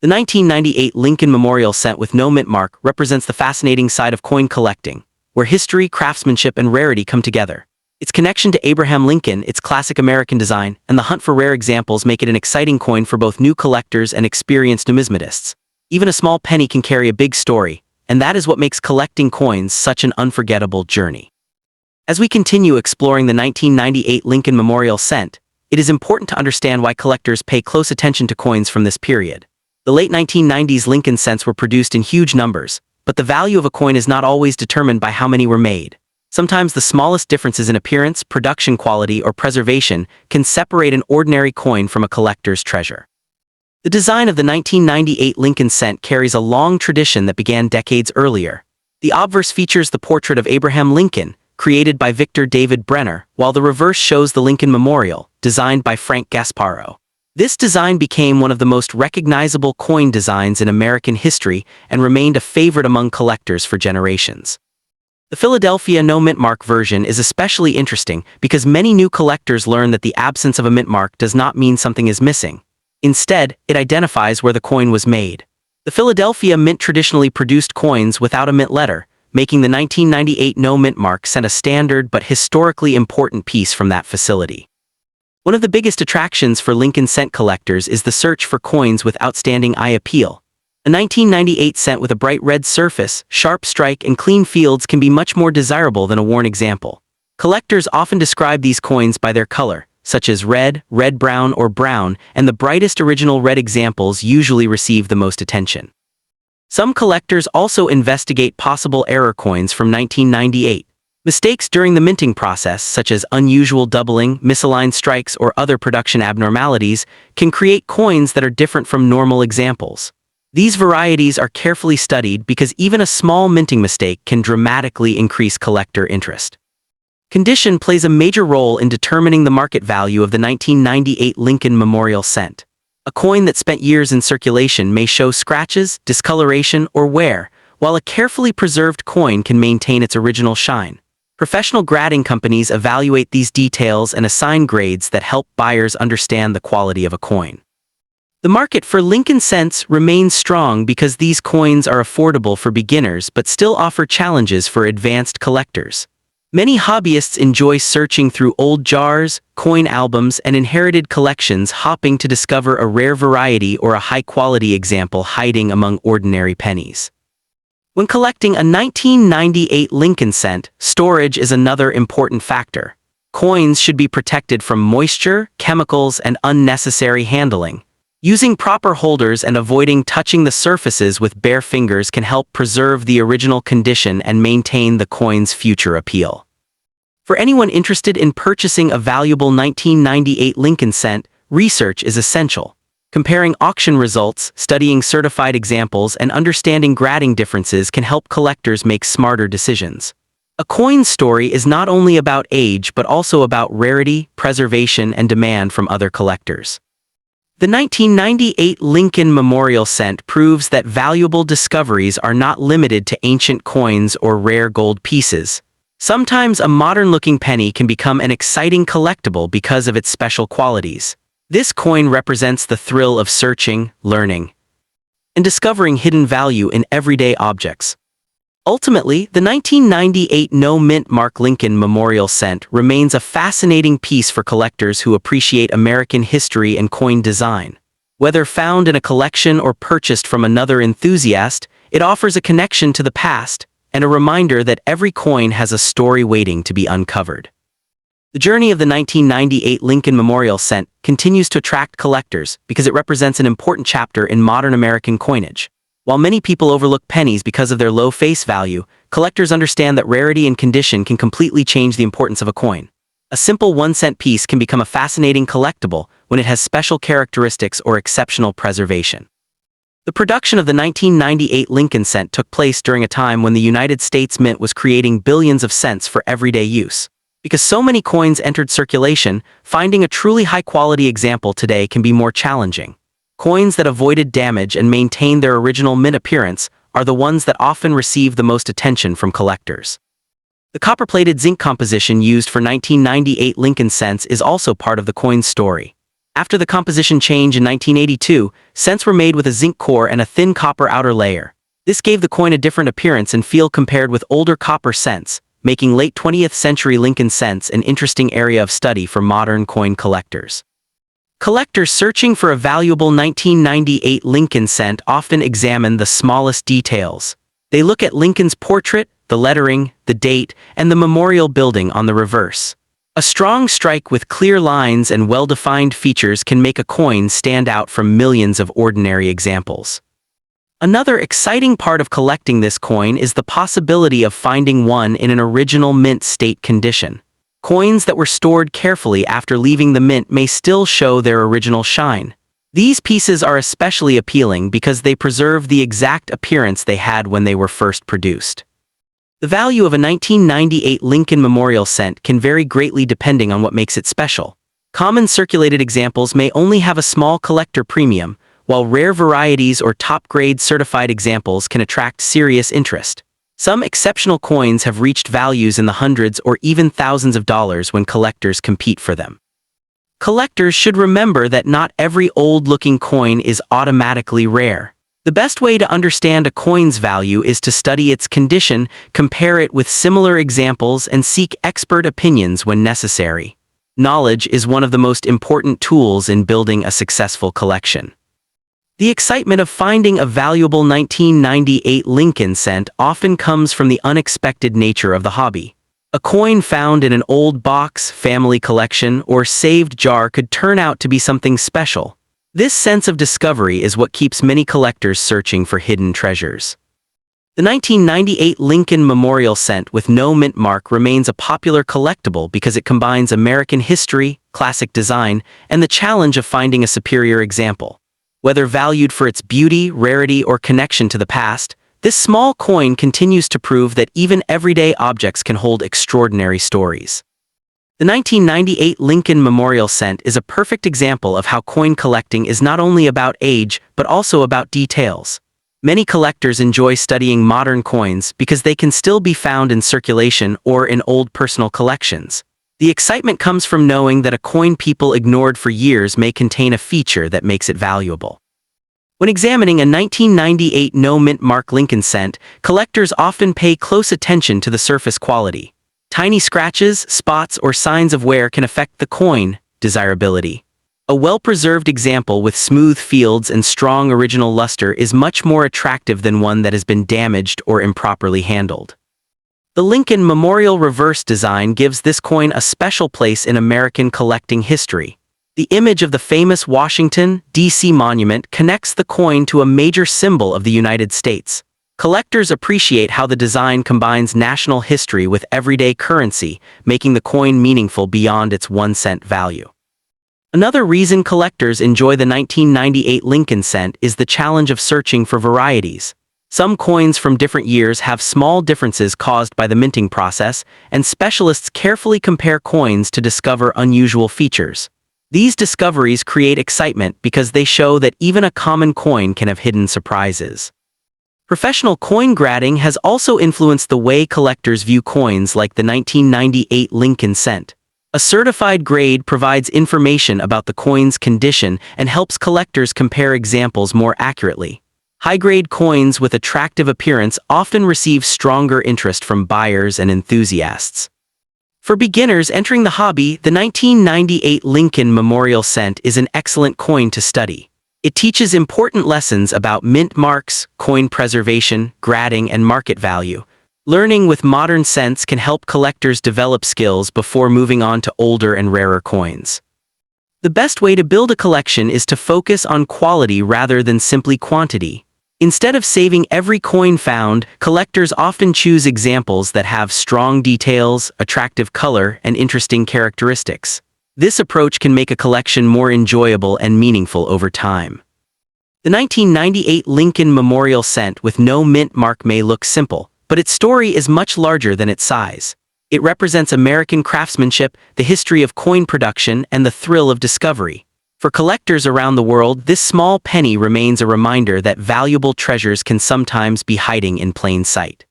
The 1998 Lincoln Memorial Cent with no mint mark represents the fascinating side of coin collecting, where history, craftsmanship, and rarity come together. Its connection to Abraham Lincoln, its classic American design, and the hunt for rare examples make it an exciting coin for both new collectors and experienced numismatists. Even a small penny can carry a big story, and that is what makes collecting coins such an unforgettable journey. As we continue exploring the 1998 Lincoln Memorial Cent, it is important to understand why collectors pay close attention to coins from this period. The late 1990s Lincoln cents were produced in huge numbers, but the value of a coin is not always determined by how many were made. Sometimes the smallest differences in appearance, production quality, or preservation can separate an ordinary coin from a collector's treasure. The design of the 1998 Lincoln cent carries a long tradition that began decades earlier. The obverse features the portrait of Abraham Lincoln, created by Victor David Brenner, while the reverse shows the Lincoln Memorial, designed by Frank Gasparro. This design became one of the most recognizable coin designs in American history and remained a favorite among collectors for generations. The Philadelphia no mint mark version is especially interesting because many new collectors learn that the absence of a mint mark does not mean something is missing. Instead, it identifies where the coin was made. The Philadelphia Mint traditionally produced coins without a mint letter, making the 1998 no mint mark cent a standard but historically important piece from that facility. One of the biggest attractions for Lincoln cent collectors is the search for coins with outstanding eye appeal. A 1998 cent with a bright red surface, sharp strike, and clean fields can be much more desirable than a worn example. Collectors often describe these coins by their color, such as red, red-brown, or brown, and the brightest original red examples usually receive the most attention. Some collectors also investigate possible error coins from 1998. Mistakes during the minting process, such as unusual doubling, misaligned strikes, or other production abnormalities, can create coins that are different from normal examples. These varieties are carefully studied because even a small minting mistake can dramatically increase collector interest. Condition plays a major role in determining the market value of the 1998 Lincoln Memorial cent. A coin that spent years in circulation may show scratches, discoloration, or wear, while a carefully preserved coin can maintain its original shine. Professional grading companies evaluate these details and assign grades that help buyers understand the quality of a coin. The market for Lincoln cents remains strong because these coins are affordable for beginners but still offer challenges for advanced collectors. Many hobbyists enjoy searching through old jars, coin albums, and inherited collections, hoping to discover a rare variety or a high-quality example hiding among ordinary pennies. When collecting a 1998 Lincoln cent, storage is another important factor. Coins should be protected from moisture, chemicals, and unnecessary handling. Using proper holders and avoiding touching the surfaces with bare fingers can help preserve the original condition and maintain the coin's future appeal. For anyone interested in purchasing a valuable 1998 Lincoln cent, research is essential. Comparing auction results, studying certified examples, and understanding grading differences can help collectors make smarter decisions. A coin's story is not only about age but also about rarity, preservation, and demand from other collectors. The 1998 Lincoln Memorial cent proves that valuable discoveries are not limited to ancient coins or rare gold pieces. Sometimes a modern-looking penny can become an exciting collectible because of its special qualities. This coin represents the thrill of searching, learning, and discovering hidden value in everyday objects. Ultimately, the 1998 no mint mark Lincoln Memorial cent remains a fascinating piece for collectors who appreciate American history and coin design. Whether found in a collection or purchased from another enthusiast, it offers a connection to the past and a reminder that every coin has a story waiting to be uncovered. The journey of the 1998 Lincoln Memorial cent continues to attract collectors because it represents an important chapter in modern American coinage. While many people overlook pennies because of their low face value, collectors understand that rarity and condition can completely change the importance of a coin. A simple 1-cent piece can become a fascinating collectible when it has special characteristics or exceptional preservation. The production of the 1998 Lincoln cent took place during a time when the United States Mint was creating billions of cents for everyday use. Because so many coins entered circulation, finding a truly high-quality example today can be more challenging. Coins that avoided damage and maintained their original mint appearance are the ones that often receive the most attention from collectors. The copper-plated zinc composition used for 1998 Lincoln cents is also part of the coin's story. After the composition change in 1982, cents were made with a zinc core and a thin copper outer layer. This gave the coin a different appearance and feel compared with older copper cents, making late 20th century Lincoln cents an interesting area of study for modern coin collectors. Collectors searching for a valuable 1998 Lincoln cent often examine the smallest details. They look at Lincoln's portrait, the lettering, the date, and the memorial building on the reverse. A strong strike with clear lines and well-defined features can make a coin stand out from millions of ordinary examples. Another exciting part of collecting this coin is the possibility of finding one in an original mint state condition. Coins that were stored carefully after leaving the mint may still show their original shine. These pieces are especially appealing because they preserve the exact appearance they had when they were first produced. The value of a 1998 Lincoln Memorial cent can vary greatly depending on what makes it special. Common circulated examples may only have a small collector premium, while rare varieties or top-grade certified examples can attract serious interest. Some exceptional coins have reached values in the hundreds or even thousands of dollars when collectors compete for them. Collectors should remember that not every old-looking coin is automatically rare. The best way to understand a coin's value is to study its condition, compare it with similar examples, and seek expert opinions when necessary. Knowledge is one of the most important tools in building a successful collection. The excitement of finding a valuable 1998 Lincoln cent often comes from the unexpected nature of the hobby. A coin found in an old box, family collection, or saved jar could turn out to be something special. This sense of discovery is what keeps many collectors searching for hidden treasures. The 1998 Lincoln Memorial cent with no mint mark remains a popular collectible because it combines American history, classic design, and the challenge of finding a superior example. Whether valued for its beauty, rarity, or connection to the past, this small coin continues to prove that even everyday objects can hold extraordinary stories. The 1998 Lincoln Memorial cent is a perfect example of how coin collecting is not only about age, but also about details. Many collectors enjoy studying modern coins because they can still be found in circulation or in old personal collections. The excitement comes from knowing that a coin people ignored for years may contain a feature that makes it valuable. When examining a 1998 no-mint mark Lincoln cent, collectors often pay close attention to the surface quality. Tiny scratches, spots, or signs of wear can affect the coin desirability. A well-preserved example with smooth fields and strong original luster is much more attractive than one that has been damaged or improperly handled. The Lincoln Memorial reverse design gives this coin a special place in American collecting history. The image of the famous Washington, D.C. monument connects the coin to a major symbol of the United States. Collectors appreciate how the design combines national history with everyday currency, making the coin meaningful beyond its 1-cent value. Another reason collectors enjoy the 1998 Lincoln cent is the challenge of searching for varieties. Some coins from different years have small differences caused by the minting process, and specialists carefully compare coins to discover unusual features. These discoveries create excitement because they show that even a common coin can have hidden surprises. Professional coin grading has also influenced the way collectors view coins like the 1998 Lincoln cent. A certified grade provides information about the coin's condition and helps collectors compare examples more accurately. High-grade coins with attractive appearance often receive stronger interest from buyers and enthusiasts. For beginners entering the hobby, the 1998 Lincoln Memorial cent is an excellent coin to study. It teaches important lessons about mint marks, coin preservation, grading, and market value. Learning with modern cents can help collectors develop skills before moving on to older and rarer coins. The best way to build a collection is to focus on quality rather than simply quantity. Instead of saving every coin found, collectors often choose examples that have strong details, attractive color, and interesting characteristics. This approach can make a collection more enjoyable and meaningful over time. The 1998 Lincoln Memorial cent with no mint mark may look simple, but its story is much larger than its size. It represents American craftsmanship, the history of coin production, and the thrill of discovery. For collectors around the world, this small penny remains a reminder that valuable treasures can sometimes be hiding in plain sight.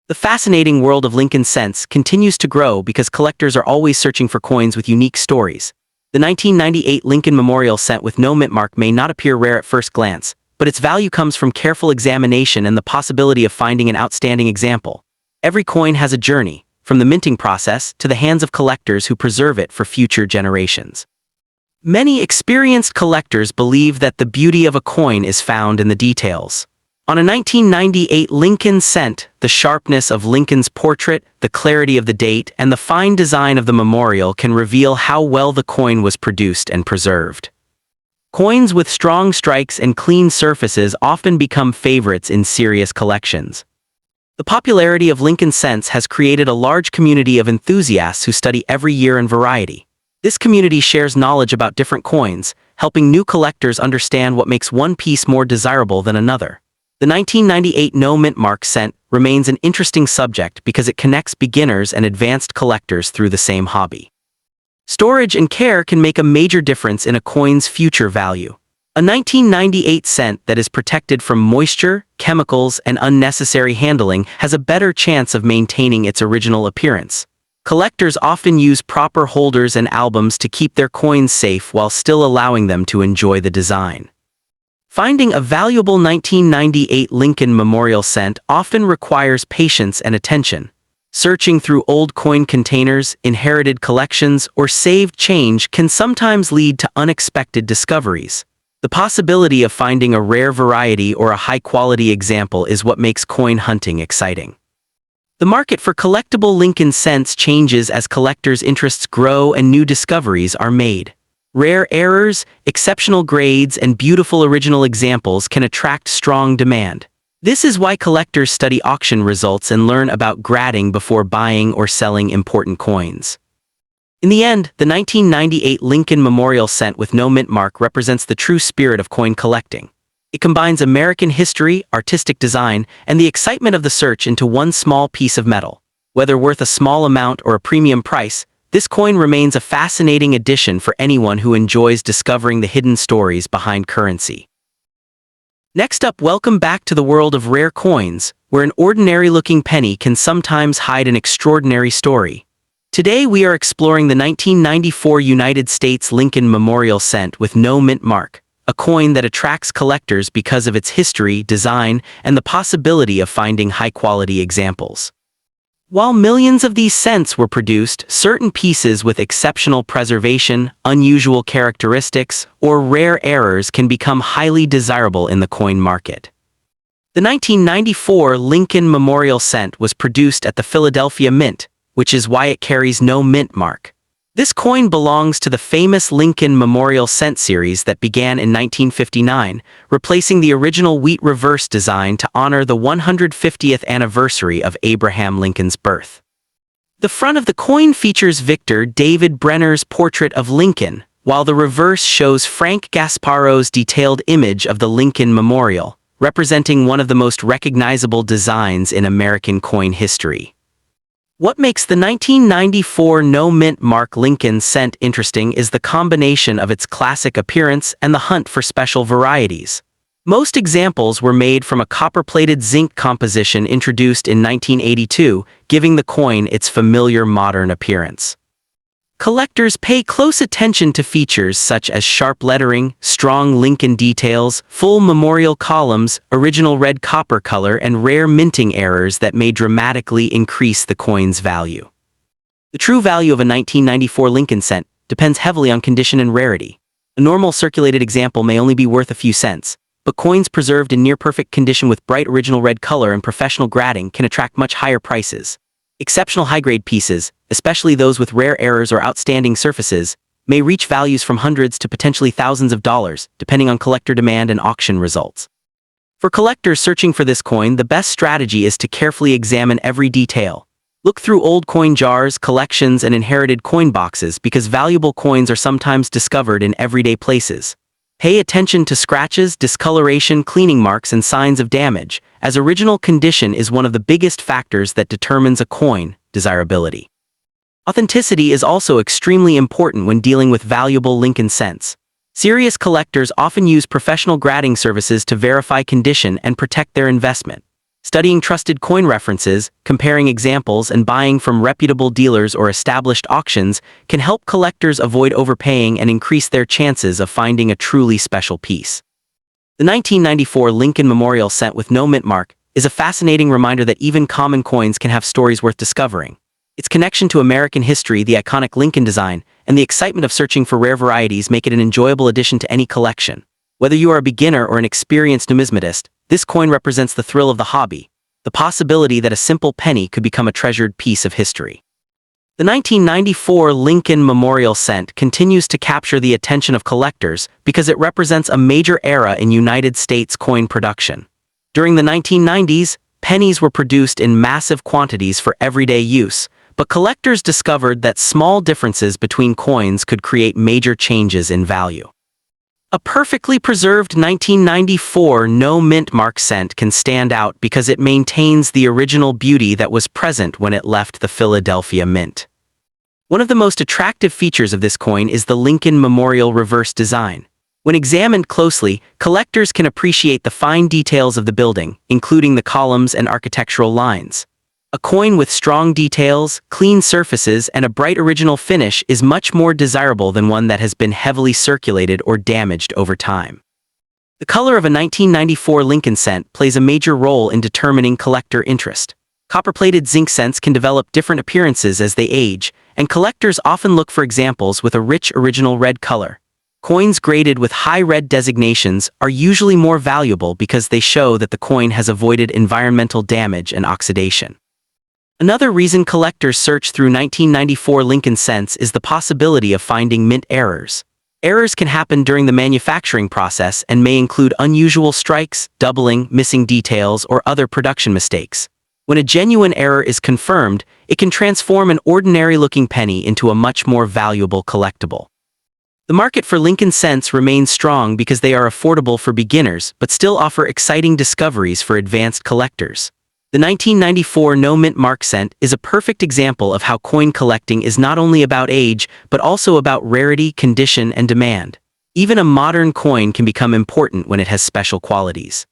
The fascinating world of Lincoln cents continues to grow because collectors are always searching for coins with unique stories. The 1998 Lincoln Memorial cent with no mint mark may not appear rare at first glance, but its value comes from careful examination and the possibility of finding an outstanding example. Every coin has a journey, from the minting process to the hands of collectors who preserve it for future generations. Many experienced collectors believe that the beauty of a coin is found in the details. On a 1998 Lincoln cent, the sharpness of Lincoln's portrait, the clarity of the date, and the fine design of the memorial can reveal how well the coin was produced and preserved. Coins with strong strikes and clean surfaces often become favorites in serious collections. The popularity of Lincoln cents has created a large community of enthusiasts who study every year and variety. This community shares knowledge about different coins, helping new collectors understand what makes one piece more desirable than another. The 1998 no mint mark cent remains an interesting subject because it connects beginners and advanced collectors through the same hobby. Storage and care can make a major difference in a coin's future value. A 1998 cent that is protected from moisture, chemicals, and unnecessary handling has a better chance of maintaining its original appearance. Collectors often use proper holders and albums to keep their coins safe while still allowing them to enjoy the design. Finding a valuable 1998 Lincoln Memorial cent often requires patience and attention. Searching through old coin containers, inherited collections, or saved change can sometimes lead to unexpected discoveries. The possibility of finding a rare variety or a high-quality example is what makes coin hunting exciting. The market for collectible Lincoln cents changes as collectors' interests grow and new discoveries are made. Rare errors, exceptional grades, and beautiful original examples can attract strong demand. This is why collectors study auction results and learn about grading before buying or selling important coins. In the end, the 1998 Lincoln Memorial cent with no mint mark represents the true spirit of coin collecting. It combines American history, artistic design, and the excitement of the search into one small piece of metal. Whether worth a small amount or a premium price, this coin remains a fascinating addition for anyone who enjoys discovering the hidden stories behind currency. Next up, welcome back to the world of rare coins, where an ordinary-looking penny can sometimes hide an extraordinary story. Today we are exploring the 1994 United States Lincoln Memorial cent with no mint mark, a coin that attracts collectors because of its history, design, and the possibility of finding high-quality examples. While millions of these cents were produced, certain pieces with exceptional preservation, unusual characteristics, or rare errors can become highly desirable in the coin market. The 1994 Lincoln Memorial cent was produced at the Philadelphia Mint, which is why it carries no mint mark. This coin belongs to the famous Lincoln Memorial cent series that began in 1959, replacing the original wheat reverse design to honor the 150th anniversary of Abraham Lincoln's birth. The front of the coin features Victor David Brenner's portrait of Lincoln, while the reverse shows Frank Gasparo's detailed image of the Lincoln Memorial, representing one of the most recognizable designs in American coin history. What makes the 1994 no mint mark Lincoln cent interesting is the combination of its classic appearance and the hunt for special varieties. Most examples were made from a copper-plated zinc composition introduced in 1982, giving the coin its familiar modern appearance. Collectors pay close attention to features such as sharp lettering, strong Lincoln details, full memorial columns, original red copper color, and rare minting errors that may dramatically increase the coin's value. The true value of a 1994 Lincoln cent depends heavily on condition and rarity. A normal circulated example may only be worth a few cents, but coins preserved in near-perfect condition with bright original red color and professional grading can attract much higher prices. Exceptional high-grade pieces, especially those with rare errors or outstanding surfaces, may reach values from hundreds to potentially thousands of dollars, depending on collector demand and auction results. For collectors searching for this coin, the best strategy is to carefully examine every detail. Look through old coin jars, collections, and inherited coin boxes because valuable coins are sometimes discovered in everyday places. Pay attention to scratches, discoloration, cleaning marks, and signs of damage, as original condition is one of the biggest factors that determines a coin desirability. Authenticity is also extremely important when dealing with valuable Lincoln cents. Serious collectors often use professional grading services to verify condition and protect their investment. Studying trusted coin references, comparing examples, and buying from reputable dealers or established auctions can help collectors avoid overpaying and increase their chances of finding a truly special piece. The 1994 Lincoln Memorial cent with no mint mark is a fascinating reminder that even common coins can have stories worth discovering. Its connection to American history, the iconic Lincoln design, and the excitement of searching for rare varieties make it an enjoyable addition to any collection. Whether you are a beginner or an experienced numismatist, this coin represents the thrill of the hobby, the possibility that a simple penny could become a treasured piece of history. The 1994 Lincoln Memorial Cent continues to capture the attention of collectors because it represents a major era in United States coin production. During the 1990s, pennies were produced in massive quantities for everyday use, but collectors discovered that small differences between coins could create major changes in value. A perfectly preserved 1994 no mint mark cent can stand out because it maintains the original beauty that was present when it left the Philadelphia Mint. One of the most attractive features of this coin is the Lincoln Memorial reverse design. When examined closely, collectors can appreciate the fine details of the building, including the columns and architectural lines. A coin with strong details, clean surfaces, and a bright original finish is much more desirable than one that has been heavily circulated or damaged over time. The color of a 1994 Lincoln cent plays a major role in determining collector interest. Copper-plated zinc cents can develop different appearances as they age, and collectors often look for examples with a rich original red color. Coins graded with high red designations are usually more valuable because they show that the coin has avoided environmental damage and oxidation. Another reason collectors search through 1994 Lincoln cents is the possibility of finding mint errors. Errors can happen during the manufacturing process and may include unusual strikes, doubling, missing details, or other production mistakes. When a genuine error is confirmed, it can transform an ordinary-looking penny into a much more valuable collectible. The market for Lincoln cents remains strong because they are affordable for beginners but still offer exciting discoveries for advanced collectors. The 1994 no mint mark cent is a perfect example of how coin collecting is not only about age but also about rarity, condition, and demand. Even a modern coin can become important when it has special qualities.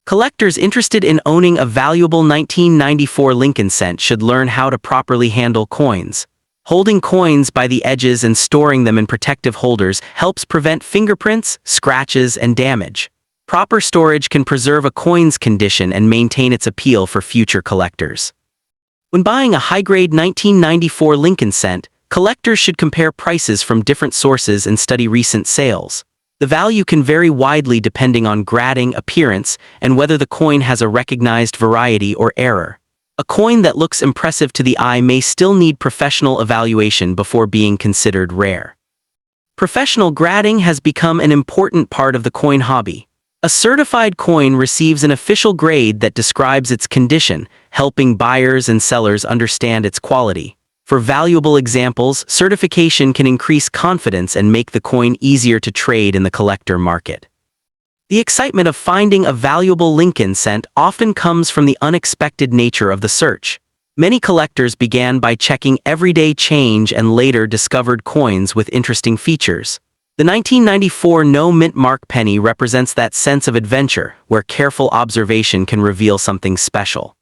Collectors interested in owning a valuable 1994 Lincoln cent should learn how to properly handle coins. Holding coins by the edges and storing them in protective holders helps prevent fingerprints, scratches, and damage. Proper storage can preserve a coin's condition and maintain its appeal for future collectors. When buying a high-grade 1994 Lincoln cent, collectors should compare prices from different sources and study recent sales. The value can vary widely depending on grading, appearance, and whether the coin has a recognized variety or error. A coin that looks impressive to the eye may still need professional evaluation before being considered rare. Professional grading has become an important part of the coin hobby. A certified coin receives an official grade that describes its condition, helping buyers and sellers understand its quality. For valuable examples, certification can increase confidence and make the coin easier to trade in the collector market. The excitement of finding a valuable Lincoln cent often comes from the unexpected nature of the search. Many collectors began by checking everyday change and later discovered coins with interesting features. The 1994 no mint mark penny represents that sense of adventure, where careful observation can reveal something special.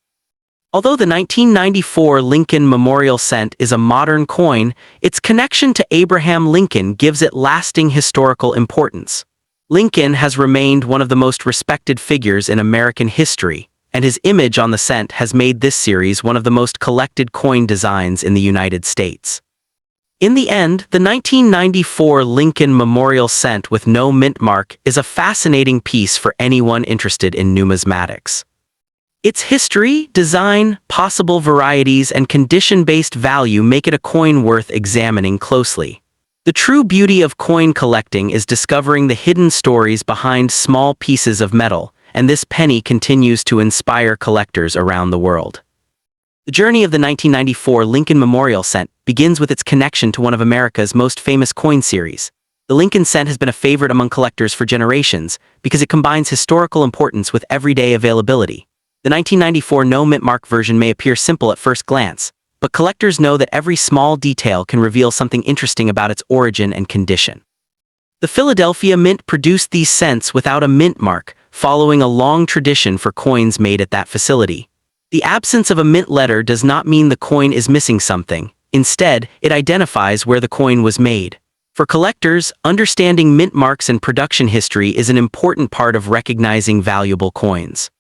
Although the 1994 Lincoln Memorial Cent is a modern coin, its connection to Abraham Lincoln gives it lasting historical importance. Lincoln has remained one of the most respected figures in American history, and his image on the cent has made this series one of the most collected coin designs in the United States. In the end, the 1994 Lincoln Memorial Cent with no mint mark is a fascinating piece for anyone interested in numismatics. Its history, design, possible varieties, and condition-based value make it a coin worth examining closely. The true beauty of coin collecting is discovering the hidden stories behind small pieces of metal, and this penny continues to inspire collectors around the world. The journey of the 1994 Lincoln Memorial Cent begins with its connection to one of America's most famous coin series. The Lincoln cent has been a favorite among collectors for generations because it combines historical importance with everyday availability. The 1994 no mint mark version may appear simple at first glance, but collectors know that every small detail can reveal something interesting about its origin and condition. The Philadelphia Mint produced these cents without a mint mark, following a long tradition for coins made at that facility. The absence of a mint letter does not mean the coin is missing something. Instead, it identifies where the coin was made. For collectors, understanding mint marks and production history is an important part of recognizing valuable coins.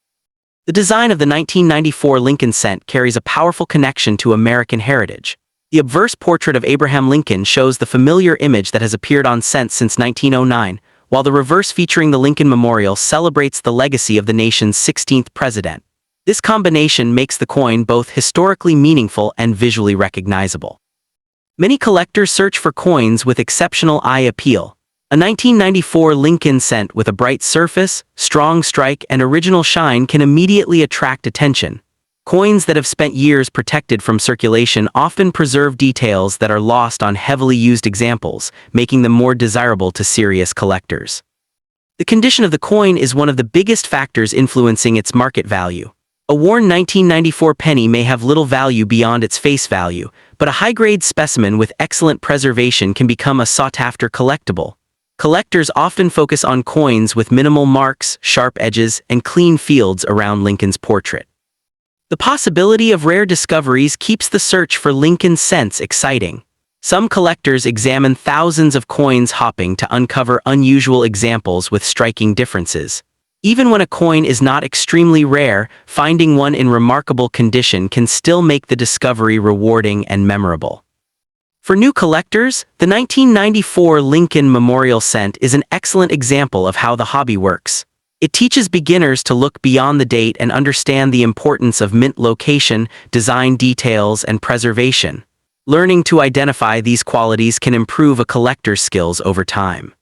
The design of the 1994 Lincoln cent carries a powerful connection to American heritage. The obverse portrait of Abraham Lincoln shows the familiar image that has appeared on cents since 1909, while the reverse featuring the Lincoln Memorial celebrates the legacy of the nation's 16th president. This combination makes the coin both historically meaningful and visually recognizable. Many collectors search for coins with exceptional eye appeal. A 1994 Lincoln cent with a bright surface, strong strike, and original shine can immediately attract attention. Coins that have spent years protected from circulation often preserve details that are lost on heavily used examples, making them more desirable to serious collectors. The condition of the coin is one of the biggest factors influencing its market value. A worn 1994 penny may have little value beyond its face value, but a high-grade specimen with excellent preservation can become a sought-after collectible. Collectors often focus on coins with minimal marks, sharp edges, and clean fields around Lincoln's portrait. The possibility of rare discoveries keeps the search for Lincoln cents exciting. Some collectors examine thousands of coins hopping to uncover unusual examples with striking differences. Even when a coin is not extremely rare, finding one in remarkable condition can still make the discovery rewarding and memorable. For new collectors, the 1994 Lincoln Memorial cent is an excellent example of how the hobby works. It teaches beginners to look beyond the date and understand the importance of mint location, design details, and preservation. Learning to identify these qualities can improve a collector's skills over time.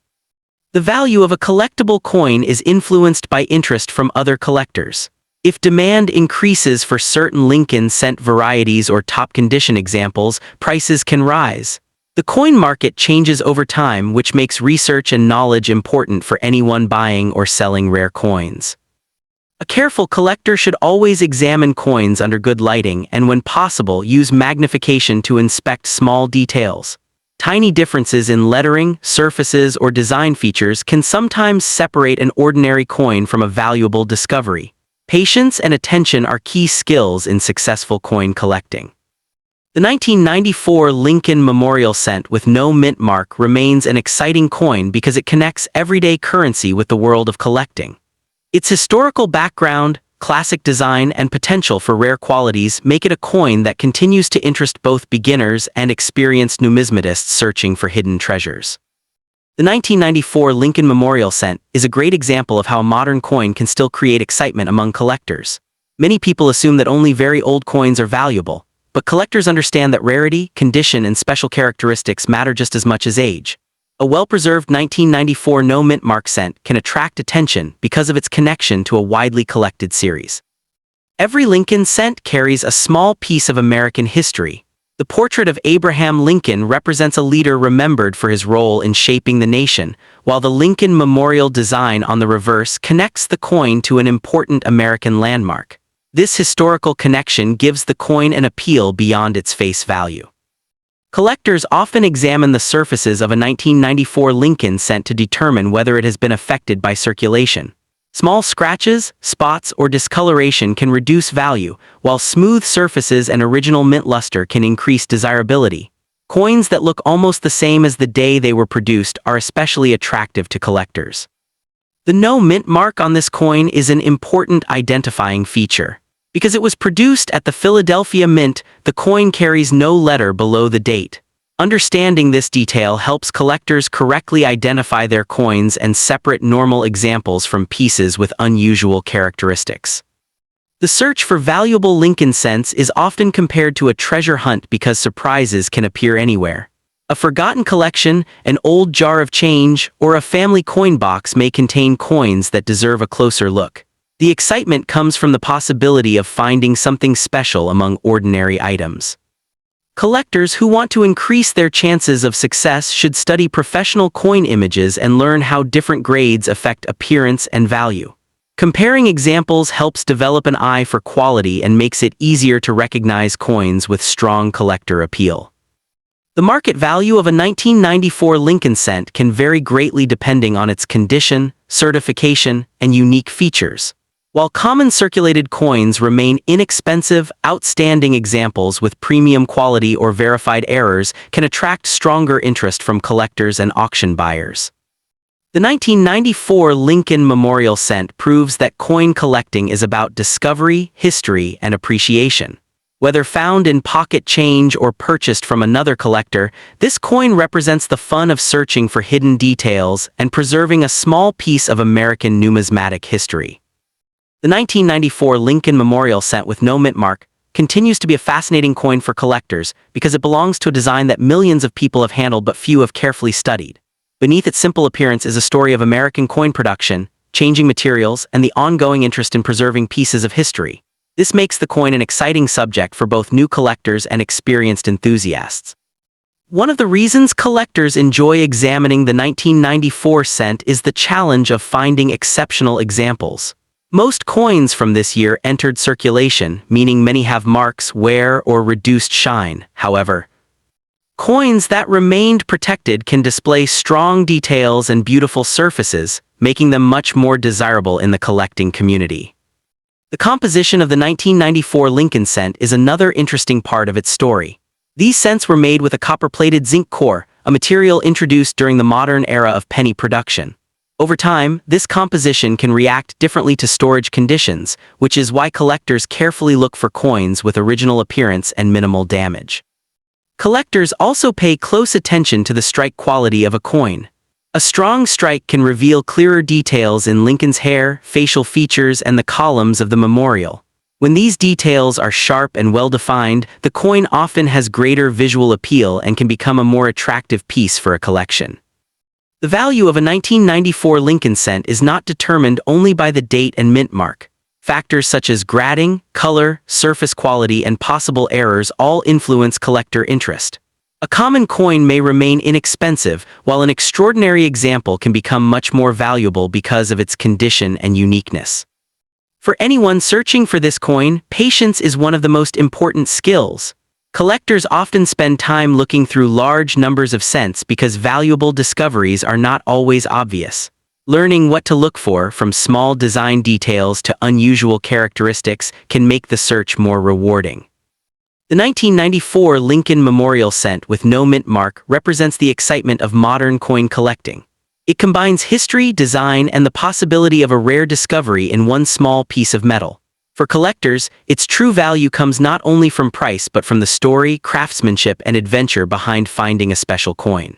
The value of a collectible coin is influenced by interest from other collectors. If demand increases for certain Lincoln cent varieties or top condition examples, prices can rise. The coin market changes over time, which makes research and knowledge important for anyone buying or selling rare coins. A careful collector should always examine coins under good lighting and, when possible, use magnification to inspect small details. Tiny differences in lettering, surfaces, or design features can sometimes separate an ordinary coin from a valuable discovery. Patience and attention are key skills in successful coin collecting. The 1994 Lincoln Memorial cent with no mint mark remains an exciting coin because it connects everyday currency with the world of collecting. Its historical background, classic design, and potential for rare qualities make it a coin that continues to interest both beginners and experienced numismatists searching for hidden treasures. The 1994 Lincoln Memorial cent is a great example of how a modern coin can still create excitement among collectors. Many people assume that only very old coins are valuable, but collectors understand that rarity, condition, and special characteristics matter just as much as age. A well-preserved 1994 no-mint mark cent can attract attention because of its connection to a widely collected series. Every Lincoln cent carries a small piece of American history. The portrait of Abraham Lincoln represents a leader remembered for his role in shaping the nation, while the Lincoln Memorial design on the reverse connects the coin to an important American landmark. This historical connection gives the coin an appeal beyond its face value. Collectors often examine the surfaces of a 1994 Lincoln cent to determine whether it has been affected by circulation. Small scratches, spots, or discoloration can reduce value, while smooth surfaces and original mint luster can increase desirability. Coins that look almost the same as the day they were produced are especially attractive to collectors. The no mint mark on this coin is an important identifying feature. Because it was produced at the Philadelphia Mint, the coin carries no letter below the date. Understanding this detail helps collectors correctly identify their coins and separate normal examples from pieces with unusual characteristics. The search for valuable Lincoln cents is often compared to a treasure hunt because surprises can appear anywhere. A forgotten collection, an old jar of change, or a family coin box may contain coins that deserve a closer look. The excitement comes from the possibility of finding something special among ordinary items. Collectors who want to increase their chances of success should study professional coin images and learn how different grades affect appearance and value. Comparing examples helps develop an eye for quality and makes it easier to recognize coins with strong collector appeal. The market value of a 1994 Lincoln cent can vary greatly depending on its condition, certification, and unique features. While common circulated coins remain inexpensive, outstanding examples with premium quality or verified errors can attract stronger interest from collectors and auction buyers. The 1994 Lincoln Memorial Cent proves that coin collecting is about discovery, history, and appreciation. Whether found in pocket change or purchased from another collector, this coin represents the fun of searching for hidden details and preserving a small piece of American numismatic history. The 1994 Lincoln Memorial Cent with no mint mark continues to be a fascinating coin for collectors because it belongs to a design that millions of people have handled but few have carefully studied. Beneath its simple appearance is a story of American coin production, changing materials, and the ongoing interest in preserving pieces of history. This makes the coin an exciting subject for both new collectors and experienced enthusiasts. One of the reasons collectors enjoy examining the 1994 cent is the challenge of finding exceptional examples. Most coins from this year entered circulation, meaning many have marks, wear, or reduced shine. However, coins that remained protected can display strong details and beautiful surfaces, making them much more desirable in the collecting community. The composition of the 1994 Lincoln cent is another interesting part of its story. These cents were made with a copper-plated zinc core, a material introduced during the modern era of penny production. Over time, this composition can react differently to storage conditions, which is why collectors carefully look for coins with original appearance and minimal damage. Collectors also pay close attention to the strike quality of a coin. A strong strike can reveal clearer details in Lincoln's hair, facial features, and the columns of the memorial. When these details are sharp and well-defined, the coin often has greater visual appeal and can become a more attractive piece for a collection. The value of a 1994 Lincoln cent is not determined only by the date and mint mark. Factors such as grading, color, surface quality, and possible errors all influence collector interest. A common coin may remain inexpensive, while an extraordinary example can become much more valuable because of its condition and uniqueness. For anyone searching for this coin, patience is one of the most important skills. Collectors often spend time looking through large numbers of cents because valuable discoveries are not always obvious. Learning what to look for, from small design details to unusual characteristics, can make the search more rewarding. The 1994 Lincoln Memorial Cent with no mint mark represents the excitement of modern coin collecting. It combines history, design, and the possibility of a rare discovery in one small piece of metal. For collectors, its true value comes not only from price but from the story, craftsmanship, and adventure behind finding a special coin.